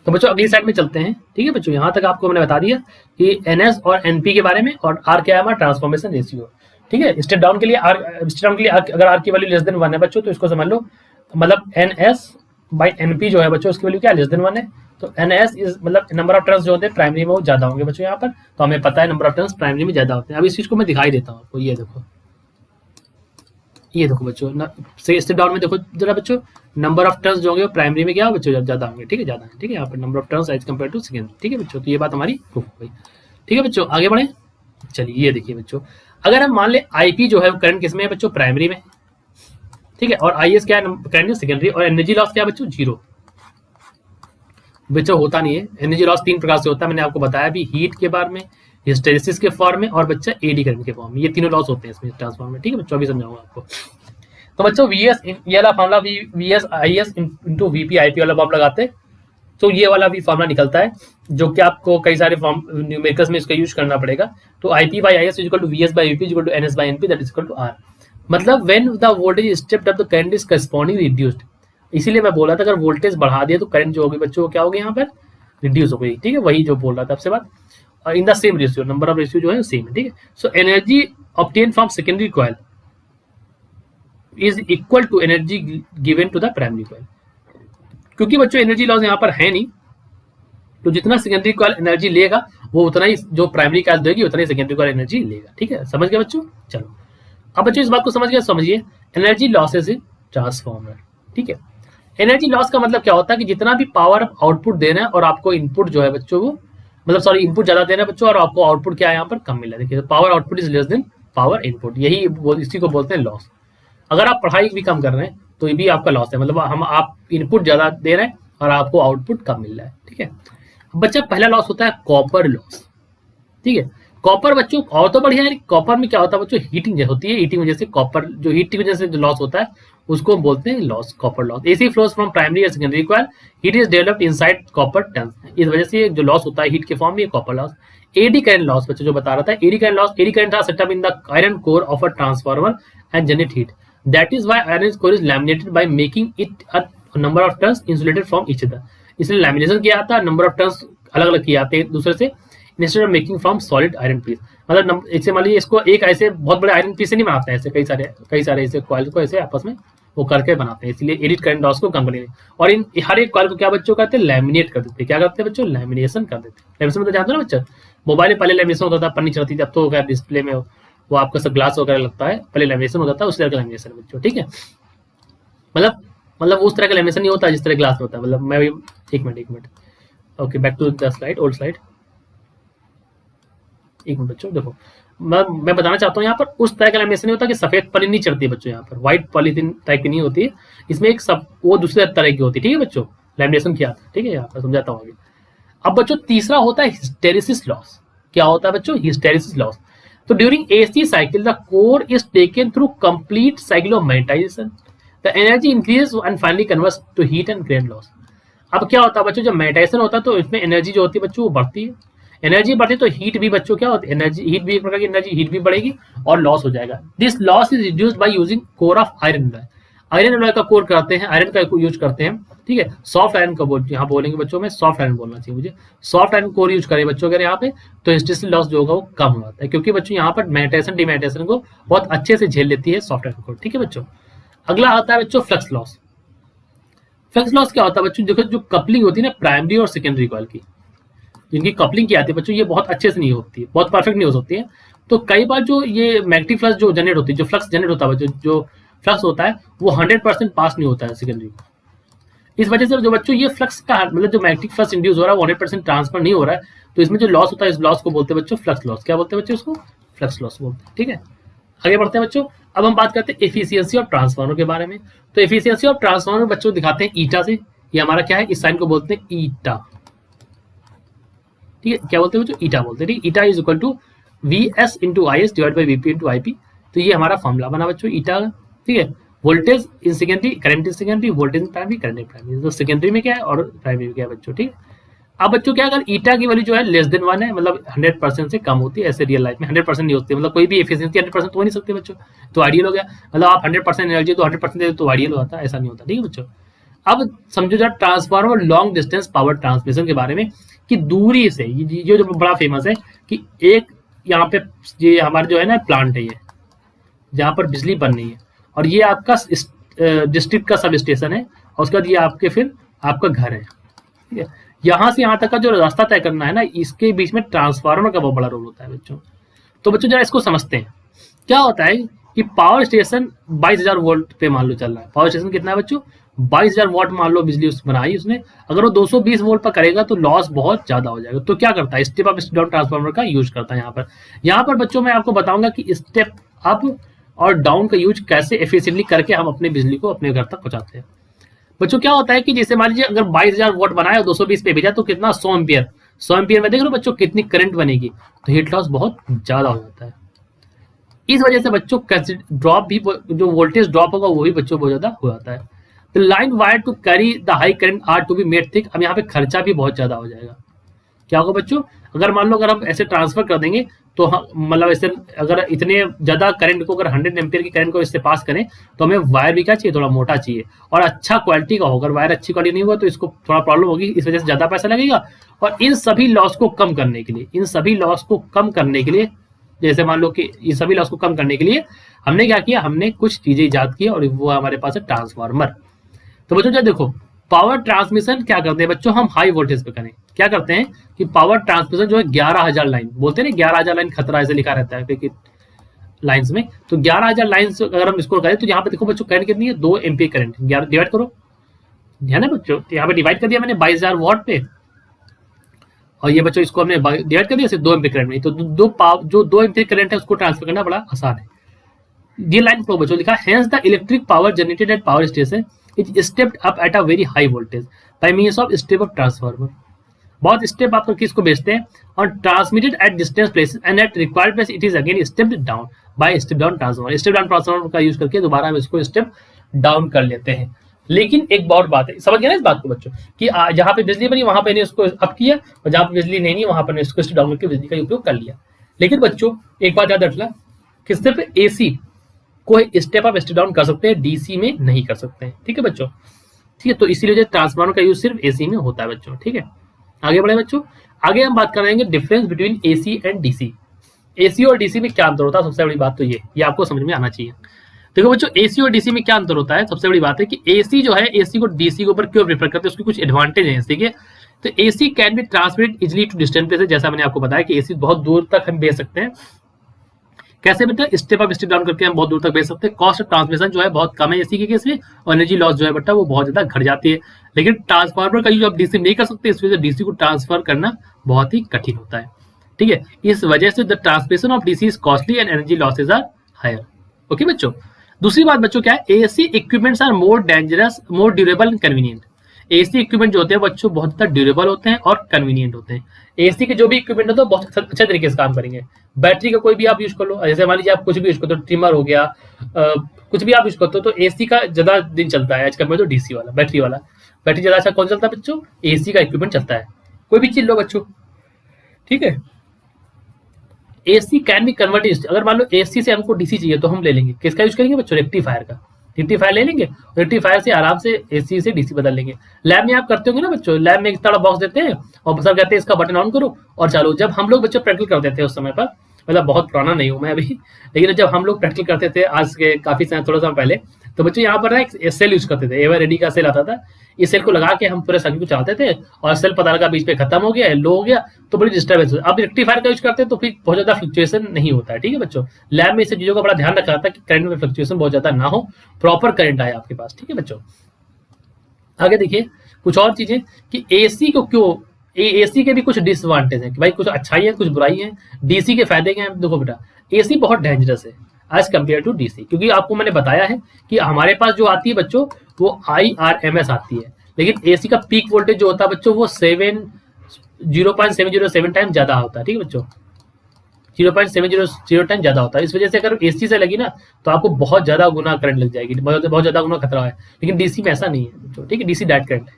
तो बच्चों अगली साइड में चलते हैं, ठीक है बच्चों। यहाँ तक आपको मैंने बता दिया कि एनएस और एनपी के बारे में, और आर क्या है हमारा ट्रांसफॉर्मेशन रेशियो, ठीक है। स्टेप डाउन के लिए अगर आर की वैल्यू लेस देन 1 है बच्चों तो इसको समझ लो, मतलब एनएस बाई एनपी जो है बच्चों उसकी वैल्यू क्या है, लेस देन 1 है। तो एनएस इज मतलब नंबर ऑफ टर्न्स जो होते हैं प्राइमरी में वो ज्यादा होंगे बच्चों यहाँ पर, तो हमें पता है नंबर ऑफ टर्न्स प्राइमरी में ज्यादा होते हैं। अब इस चीज को मैं दिखाई देता हूँ आपको, ये देखो, ये देखो बच्चों, स्टेप डाउन में देखो जरा बच्चों, नंबर ऑफ टर्न्स जो होंगे प्राइमरी में क्या हो बच्चों, ज्यादा होंगे, ठीक है, ज्यादा है, ठीक है, यहाँ पर number of turns as compare to secondary, ठीक है बच्चों। तो ये बात हमारी प्रूफ हो गई, ठीक है बच्चों। आगे बढ़े, चलिए ये देखिए बच्चों, अगर हम मान ले आईपी जो है करंट किसमें है बच्चों, प्राइमरी में, ठीक है, और आईएस क्या है करंट सेकेंडरी, और एनर्जी लॉस क्या है बच्चों, जीरो। बच्चों होता नहीं है एनर्जी लॉस, 3 प्रकार से होता है, मैंने आपको बताया भी, हीट के बारे में, हिस्टेरिसिस के फॉर्म में, और बच्चा एडी करंट के फॉर्म में, ये तीनों लॉस होते हैं इसमें ट्रांसफॉर्मर में, ठीक है बच्चों, अभी समझाऊंगा आपको। तो बच्चों वीएस ये वाला formula V S I S into V P I P वाला आप लगाते, तो ये वाला भी फॉर्मूला निकलता है, जो कि आपको कई सारे फॉर्म न्यूमेरिकल्स में इसका यूज करना पड़ेगा। तो IP by IS is equal to VS by VP is equal to NS by NP that is equal to R। मतलब when the voltage stepped up the current is corresponding reduced. इसीलिए मैं बोल रहा था अगर वोल्टेज बढ़ा दिया तो करंट जो होगी बच्चों को क्या होगी यहाँ पर, रिड्यूस हो गई। ठीक है, वही जो बोल रहा था आपसे बात। In the same ratio, number of ratio जो है सेम है। ठीक है, so energy obtain from secondary coil is equal to energy given to the primary coil. क्योंकि बच्चों एनर्जी लॉस यहाँ पर है नहीं, तो जितना सेकेंडरी कॉइल एनर्जी लेगा वो उतना ही जो प्राइमरी कॉइल देगी उतना ही सेकेंडरी कॉइल एनर्जी लेगा। ठीक है, समझ गए बच्चों? चलो अब बच्चों इस बात को समझ गए, समझिए एनर्जी लॉसेस इन ट्रांसफॉर्मर। ठीक है, एनर्जी लॉस का मतलब क्या होता है कि जितना भी पावर आप आउटपुट दे रहे हैं और आपको इनपुट जो है बच्चों वो मतलब सॉरी इनपुट ज्यादा दे रहे हैं बच्चों और आपको आउटपुट क्या है यहाँ पर कम मिल रहा है। देखिए power output is less than power input, यही इसी को बोलते हैं लॉस। अगर आप पढ़ाई भी कम कर रहे हैं तो ये भी आपका लॉस है, मतलब आप इनपुट ज्यादा दे रहे हैं और आपको आउटपुट कम मिल रहा है। ठीक है, बच्चा पहला लॉस होता है कॉपर लॉस। ठीक है, कॉपर बच्चों और तो बढ़िया है, कॉपर में क्या होता है बच्चों, हीटिंग होती है, हीटिंग वजह से कॉपर जो हीट की वजह से जो लॉस होता है उसको हम बोलते हैं loss, copper loss. AC flows from primary और secondary coil, heat is developed inside copper turns, इस वजह से जो लॉस होता है हीट के फॉर्म में copper loss. Eddy current loss बच्चों जो बता रहा था, eddy current loss, eddy current setup in the iron core of a transformer and generate heat, that is why iron core is laminated by making it a number of turns insulated from each other. इसलिए lamination किया जाता है, number of turns अलग अलग किए जाते हैं दूसरे से, instead of making from solid iron piece. मतलब इससे मान लीजिए इसको एक ऐसे बहुत बड़े आयरन पीस से नहीं बनाते हैं, ऐसे कई सारे ऐसे कॉइल को ऐसे आपस में वो करके बनाते हैं, इसलिए एडिट करंट लॉस को कम करेंगे। और इन हर एक कॉइल को क्या बच्चों करते हैं, लैमिनेट कर देते हैं। क्या करते हैं बच्चों, लैमिनेशन कर देते हैं। लैमिनेशन मतलब जानते हो ना बच्चा, मोबाइल में पहले लैमिनेशन होता था, पन्नी चढ़ती थी, अब तो डिस्प्ले में वो आपका सब ग्लास वगैरह लगता है, पहले लैमिनेशन होता था, उस तरह का लैमिनेशन बच्चों। ठीक है, मतलब उस तरह का लैमिनेशन नहीं होता जिस तरह ग्लास में होता है। मतलब मैं एक minute okay, back to the slide, old slide. एक मिनट बच्चों, देखो मैं बताना चाहता हूँ यहाँ पर उस तरह का लैमिनेशन नहीं होता कि सफेद पन्नी नहीं चढ़ती है बच्चों, यहाँ पर व्हाइट पॉलीथीन टाइप की नहीं होती है, इसमें एक सब वो दूसरे तरह की होती है। ठीक है बच्चों, लैमिनेशन किया था। ठीक है, यहाँ पर समझाता हूँ आगे। अब बच्चों तीसरा होता है हिस्टेरिसिस लॉस। क्या होता है बच्चों, हिस्टेरिसिस लॉस। तो during AC cycle the core is taken through complete cycle of magnetization, the energy increases and finally converts to heat and current loss. अब क्या होता है बच्चों, जब मैग्नेटाइजेशन होता है तो इसमें एनर्जी जो होती है बच्चों वो बढ़ती है, एनर्जी बढ़ती है तो हीट भी बच्चों क्या होती है, एनर्जी हीट भी एक प्रकार की एनर्जी, हीट भी बढ़ेगी और लॉस हो जाएगा। This loss is reduced by using core of iron alloy. Iron alloy का कोर करते हैं, आयरन का यूज करते हैं। ठीक है, सॉफ्ट आयरन का यहाँ बोलेंगे बच्चों में, सॉफ्ट आयरन बोलना चाहिए मुझे, सॉफ्ट आयरन कोर यूज करें बच्चों अगर यहाँ पे, तो हिस्टेरिसिस लॉस जो होगा वो कम हो जाता है, क्योंकि बच्चों यहाँ पर मैग्नेटाइजेशन डिमैग्नेटाइजेशन को बहुत अच्छे से झेल लेती है सॉफ्ट आयरन कोर। ठीक है बच्चों, अगला आता है बच्चों फ्लक्स लॉस। फ्लक्स लॉस क्या होता है बच्चों, देखो जो कपलिंग होती है ना प्राइमरी और सेकेंडरी कॉइल की, जिनकी कपलिंग की आती है बच्चों, ये बहुत अच्छे से नहीं होती है, बहुत परफेक्ट नहीं हो सकती है। तो कई बार जो ये मैग्नेटिक फ्लक्स जो जनरेट होती है, जो फ्लक्स जनरेट होता है जो फ्लक्स होता है वो 100% पास नहीं होता है सेकेंडरी को। इस वजह से जो बच्चों ये फ्लक्स का मतलब जो मैग्नेटिक फ्लक्स इंड्यूस हो रहा है वो 100% ट्रांसफर नहीं हो रहा है, तो इसमें जो लॉस होता है इस लॉस को बोलते हैं बच्चों फ्लक्स लॉस। क्या बोलते हैं बच्चों इसको, फ्लक्स लॉस बोलते हैं। ठीक है, आगे बढ़ते हैं बच्चों। अब हम बात करते हैं एफिशिएंसी ऑफ ट्रांसफार्मर के बारे में। तो एफिशिएंसी ऑफ ट्रांसफार्मर बच्चों दिखाते हैं ईटा से, ये हमारा क्या है, इस साइन को बोलते हैं ईटा। ठीक है, क्या बोलते हैं बच्चों, ईटा बोलते हैं। ठीक, eta is equal to VS into IS divide by VP into IP। तो ये हमारा फॉर्मूला बना बच्चों ईटा का। ठीक है, voltage in secondary, current in secondary, voltage in primary, current in primary. तो सेकेंडरी में क्या है और प्राइमरी में क्या है बच्चों। ठीक है, अब बच्चों क्या, अगर ईटा की वैल्यू जो है लेस देन 1 है, मतलब 100% से कम होती है, ऐसे रियल लाइफ में 100% नहीं होती है, मतलब कोई भी एफिशिएंसी 100% तो हो नहीं सकती बच्चों, तो आइडियल हो गया। मतलब आप 100% एनर्जी तो 100% दे तो आइडियल होता है, ऐसा नहीं होता। ठीक है बच्चों, अब समझो जरा transformer long distance power transmission के बारे में, कि दूरी से ये जो बड़ा फेमस है कि एक यहाँ पे ये हमारा जो है ना प्लांट है, ये जहाँ पर बिजली बन रही है, और ये आपका डिस्ट्रिक्ट का सब स्टेशन है, और उसके बाद ये आपके फिर आपका घर है। ठीक है, यहाँ से यहाँ तक का जो रास्ता तय करना है ना, इसके बीच में ट्रांसफार्मर का बहुत बड़ा रोल होता है बच्चों। तो बच्चों जरा इसको समझते हैं। क्या होता है कि पावर स्टेशन 22,000 वोल्ट पे मान लो चल रहा है, पावर स्टेशन कितना है बच्चों, 22,000 वाट मान लो बिजली बनाई उसने, अगर वो 220 वोल्ट पर करेगा तो लॉस बहुत ज्यादा हो जाएगा। तो क्या करता है, step up step down transformer का यूज करता है। यहाँ पर बच्चों मैं आपको बताऊंगा कि स्टेप अप और डाउन का यूज कैसे एफिशिएंटली करके हम अपने बिजली को अपने घर तक पहुंचाते हैं। बच्चों क्या होता है कि जैसे मान लीजिए अगर 22,000 वोल्ट बनाया और 220 पे भेजा तो कितना 100 एम्पियर, 100 एम्पियर में देख लो बच्चों कितनी करंट बनेगी, तो हीट लॉस बहुत ज्यादा हो जाता है। इस वजह से बच्चों ड्रॉप भी, जो वोल्टेज ड्रॉप होगा वो भी बच्चों बहुत ज्यादा हो जाता है। The line wire to carry the high current are to be made thick. अब यहाँ पे खर्चा भी बहुत ज्यादा हो जाएगा। क्या होगा बच्चों, अगर मान लो अगर हम ऐसे ट्रांसफर कर देंगे तो मतलब ऐसे अगर इतने ज्यादा करंट को अगर 100 एम्पियर की करंट को इससे पास करें तो हमें वायर भी क्या चाहिए, थोड़ा मोटा चाहिए और अच्छा क्वालिटी का होगा। वायर अच्छी क्वालिटी नहीं हुआ तो इसको थोड़ा प्रॉब्लम होगी, इस वजह से ज्यादा पैसा लगेगा। और इन सभी लॉस को कम करने के लिए, इन सभी लॉस को कम करने के लिए, जैसे मान लो कि इन सभी लॉस को कम करने के लिए हमने क्या किया, हमने कुछ चीजें ईजाद की और वो हमारे पास है ट्रांसफार्मर। तो बच्चों देखो, पावर ट्रांसमिशन क्या करते हैं बच्चों, हम हाई वोल्टेज पे करें। क्या करते हैं कि पावर ट्रांसमिशन जो है 11,000 लाइन बोलते हैं ना, 11,000 लाइन खतरा ऐसे लिखा रहता है क्योंकि लाइन्स में। तो 11,000 लाइन्स अगर हम इसको करें तो यहाँ पे देखो बच्चों करंट कितनी है, 2 एम्पियर करंट। 11 डिवाइड करो, है ना बच्चों, तो यहाँ पे डिवाइड कर दिया मैंने 22,000 वॉट पे, और ये बच्चों इसको हमने डिवाइड कर दिया सिर्फ 2 एम्पियर करंट में। तो जो 2 एम्पियर करंट है उसको ट्रांसफर करना बड़ा आसान है। ये लाइन को बच्चों लिखा, hence the electric power generated at power station is stepped up at a very high voltage by means of step of transformer. बहुत स्टेप आप करके इसको बेचते हैं और transmitted at distance places and at required place it is again stepped down by step down transformer. Step down transformer का use करके दोबारा हम इसको स्टेप डाउन कर लेते हैं। लेकिन एक बहुत बात है, समझ गए ना इस बात को बच्चों, कि जहां पे बिजली बनी वहां पे इसको अप किया और जहां पे बिजली नहीं वहां पर इसको स्टेप डाउन करके बिजली का उपयोग कर लिया। लेकिन बच्चों एक बात याद रखना कि सिर्फ एसी को स्टेप अप स्टेप डाउन कर सकते हैं, डीसी में नहीं कर सकते हैं। ठीक है बच्चों, ठीक है, तो इसीलिए ट्रांसफार्मर का यूज सिर्फ एसी में होता है बच्चों। ठीक है, आगे बढ़े बच्चों, आगे हम बात करेंगे difference between AC and DC. AC और डीसी में क्या अंतर होता है, सबसे बड़ी बात तो ये आपको समझ में आना चाहिए। देखो बच्चों, एसी और डीसी में क्या अंतर होता है, सबसे बड़ी बात है कि एसी जो है, एसी को डीसी के ऊपर क्यों प्रेफर करते हैं, उसके कुछ एडवांटेज हैं एसी के। तो AC can be transmitted easily to distant places, जैसा मैंने आपको बताया कि एसी बहुत दूर तक हम भेज सकते हैं। कैसे बेटा, स्टेप अप स्टेप डाउन करके हम बहुत दूर तक भेज सकते हैं। कॉस्ट ऑफ ट्रांसमिशन जो है बहुत कम है एसी के केस में, और एनर्जी लॉस जो है बेटा वो बहुत ज्यादा घट जाती है। लेकिन ट्रांसफार्मर का यूज आप डीसी नहीं कर सकते, इस वजह से डीसी को ट्रांसफर करना बहुत ही कठिन होता है। ठीक है, इस वजह से the transmission of DC is costly and energy losses are higher. Okay बच्चों, दूसरी बात बच्चों क्या है, AC equipments are more dangerous, more durable and convenient. AC equipment जो होते हैं बच्चों बहुत ज्यादा ड्यूरेबल होते हैं और कन्वीनियंट होते हैं। एसी के जो भी इक्विपमेंट होते हैं बहुत अच्छे तरीके से काम करेंगे। बैटरी का कोई भी आप यूज कर लो, जैसे मान लीजिए आप कुछ भी यूज करते हो, ट्रिमर हो गया, कुछ भी आप यूज करते हो, तो एसी का ज्यादा दिन चलता है आज कल में तो डीसी वाला, बैटरी वाला। बैटरी ज्यादा अच्छा कौन चलता है बच्चों, एसी का इक्विपमेंट चलता है। कोई भी चीज लो बच्चों, ठीक है। एसी कैन बी कन्वर्टेड, अगर मान लो एसी से हमको डीसी चाहिए तो हम ले लेंगे, किसका यूज करेंगे बच्चों, रेक्टिफायर का। रेक्टिफायर ले लेंगे, रेक्टिफायर से आराम से एसी से डीसी बदल लेंगे। लैब में आप करते होंगे ना बच्चों, लैब में एक बड़ा बॉक्स देते हैं और सर कहते हैं इसका बटन ऑन करो और चालू। जब हम लोग बच्चों प्रैक्टिकल करते थे उस समय पर, मतलब बहुत पुराना नहीं हूं मैं अभी, लेकिन जब हम लोग प्रैक्टिकल करते थे आज के काफी समय थोड़ा समय पहले, तो बच्चों यहाँ पर ना एक सेल यूज करते थे, एवर रेडी का सेल आता था। इस सेल को लगा के हम पूरे सर्किट को चलाते थे और सेल पता लगा बीच पे खत्म हो गया, लो हो गया तो बड़ी डिस्टर्बेंस हो। अब रेक्टिफायर का यूज करते हैं तो फिर बहुत ज्यादा फ्लक्चुएशन नहीं होता है। ठीक है बच्चों, लैब में इस चीजों का बड़ा ध्यान रखा जाता है कि करंट में फ्लक्चुएशन बहुत ज्यादा ना हो, प्रॉपर करंट आए आपके पास। ठीक है बच्चों, आगे देखिए कुछ और चीजें कि एसी को क्यों, एसी के भी कुछ डिसएडवांटेज है कि भाई कुछ अच्छाई है कुछ बुराई है। डीसी के फायदे क्या है, देखो बेटा एसी बहुत डेंजरस है एज कम्पेयर टू डीसी, क्योंकि आपको मैंने बताया है कि हमारे पास जो आती है बच्चों वो IRMS आती है, लेकिन एसी का पीक वोल्टेज जो होता है बच्चों वो 0.707 टाइम ज्यादा होता है। ठीक है बच्चों, 0.700 टाइम ज्यादा होता है। इस वजह से अगर एसी से लगी ना तो आपको बहुत ज्यादा गुना करंट लग जाएगी, बहुत ज्यादा गुना खतरा है। लेकिन डीसी में ऐसा नहीं है बच्चों, ठीक है, डीसी डायरेक्ट करंट है।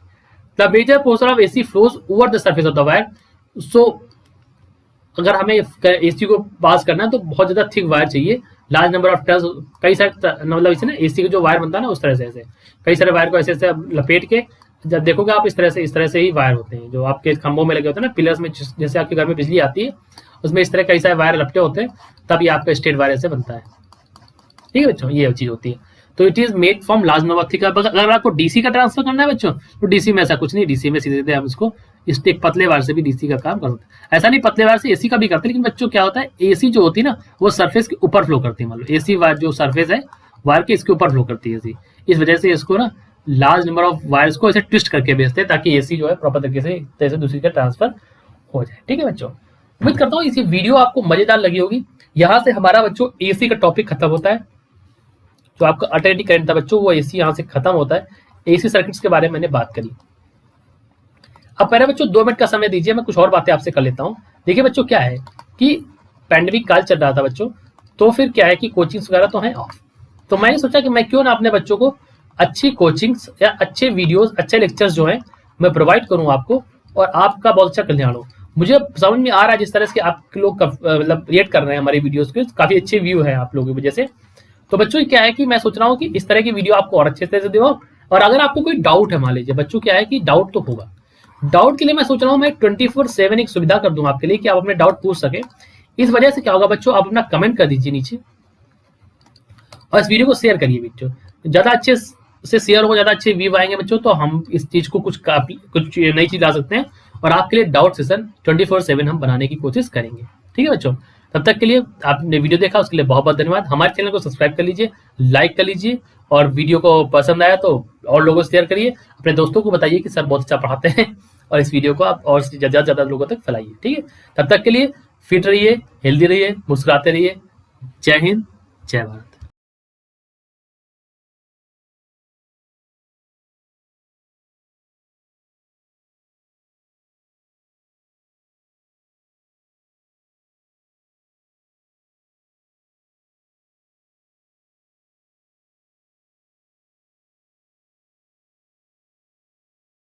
The major portion of AC flows over the surface of the wire. So अगर हमें एसी को पास करना है तो बहुत ज्यादा थिक वायर चाहिए, लार्ज नंबर ऑफ टर्न्स, कई सारे मतलब इसे ना एसी का जो वायर बनता है ना उस तरह से ऐसे कई सारे वायर को ऐसे ऐसे लपेट के जब देखोगे आप इस तरह से ही वायर होते हैं जो आपके खंभों में लगे होते हैं ना, पिलर्स में, जैसे आपके घर में बिजली आती है उसमें इस तरह कई सारे वायर लपटे होते हैं, तब ये आपका स्ट्रेट वायर से बनता है। ठीक है बच्चों, ये चीज होती है। तो it is made from large number of thick. अगर आपको डीसी का ट्रांसफर करना है बच्चों तो डीसी में ऐसा कुछ नहीं, डीसी में सीधे हम इसको एक पतले वायर से भी डीसी का काम कर सकते हैं। ऐसा नहीं पतले वायर से एसी का भी करते हैं, लेकिन बच्चों क्या होता है एसी जो होती है ना वो सरफेस के ऊपर फ्लो करती है। मान लो एसी वायर जो सरफेस है वायर के इसके ऊपर फ्लो करती है एसी, इस वजह से इसको ना लार्ज नंबर ऑफ वायर्स को ऐसे ट्विस्ट करके भेजते हैं ताकि एसी जो है प्रॉपर तरीके से दूसरी का ट्रांसफर हो जाए। ठीक है बच्चों, उम्मीद करता हूँ इसी वीडियो आपको मजेदार लगी होगी। यहाँ से हमारा बच्चों एसी का टॉपिक खत्म होता है। जो आपका अल्टरनेटिव करंट था बच्चों वो एसी यहाँ से खत्म होता है। एसी सर्किट्स के बारे में मैंने बात करी। अब पहले बच्चों 2 मिनट का समय दीजिए, मैं कुछ और बातें आपसे कर लेता हूँ। देखिए बच्चों क्या है कि पैंडेमिक काल चल रहा था बच्चों, तो फिर क्या है कि कोचिंग्स वगैरह तो हैं ऑफ, तो मैंने सोचा कि मैं क्यों ना अपने बच्चों को अच्छी कोचिंग्स या अच्छे वीडियोस, अच्छे लेक्चर्स जो हैं मैं प्रोवाइड करूँ आपको, और आपका बहुत अच्छा कल्याण हो। मुझे समझ में आ रहा है जिस तरह से आप लोग मतलब रिएक्ट कर रहे हैं हमारी वीडियोस के, काफ़ी अच्छे व्यू है आप लोगों की वजह से। तो बच्चों क्या है कि मैं सोच रहा हूँ कि इस तरह की वीडियो आपको और अच्छे तरह से दो। और अगर आपको कोई डाउट है, मान लीजिए बच्चों क्या है कि डाउट तो होगा, डाउट के लिए मैं सोच रहा हूँ मैं 24/7 एक सुविधा कर दूँ आपके लिए कि आप अपने डाउट पूछ सके। इस वजह से क्या होगा बच्चों, आप अपना कमेंट कर दीजिए नीचे और इस वीडियो को शेयर करिए बच्चों। ज़्यादा अच्छे से शेयर होगा, ज़्यादा अच्छे व्यू आएंगे बच्चों, तो हम इस चीज़ को कुछ नई चीज़ ला सकते हैं और आपके लिए डाउट सेशन 24/7 हम बनाने की कोशिश करेंगे। ठीक है बच्चों, तब तक के लिए आपने वीडियो देखा उसके लिए बहुत बहुत धन्यवाद। हमारे चैनल को सब्सक्राइब कर लीजिए, लाइक कर लीजिए, और वीडियो को पसंद आया तो और लोगों से शेयर करिए। अपने दोस्तों को बताइए कि सर बहुत अच्छा पढ़ाते हैं, और इस वीडियो को आप और ज़्यादा से ज़्यादा लोगों तक फैलाइए। ठीक है, तब तक के लिए फिट रहिए, हेल्दी रहिए, मुस्कुराते रहिए। जय हिंद, जय भारत।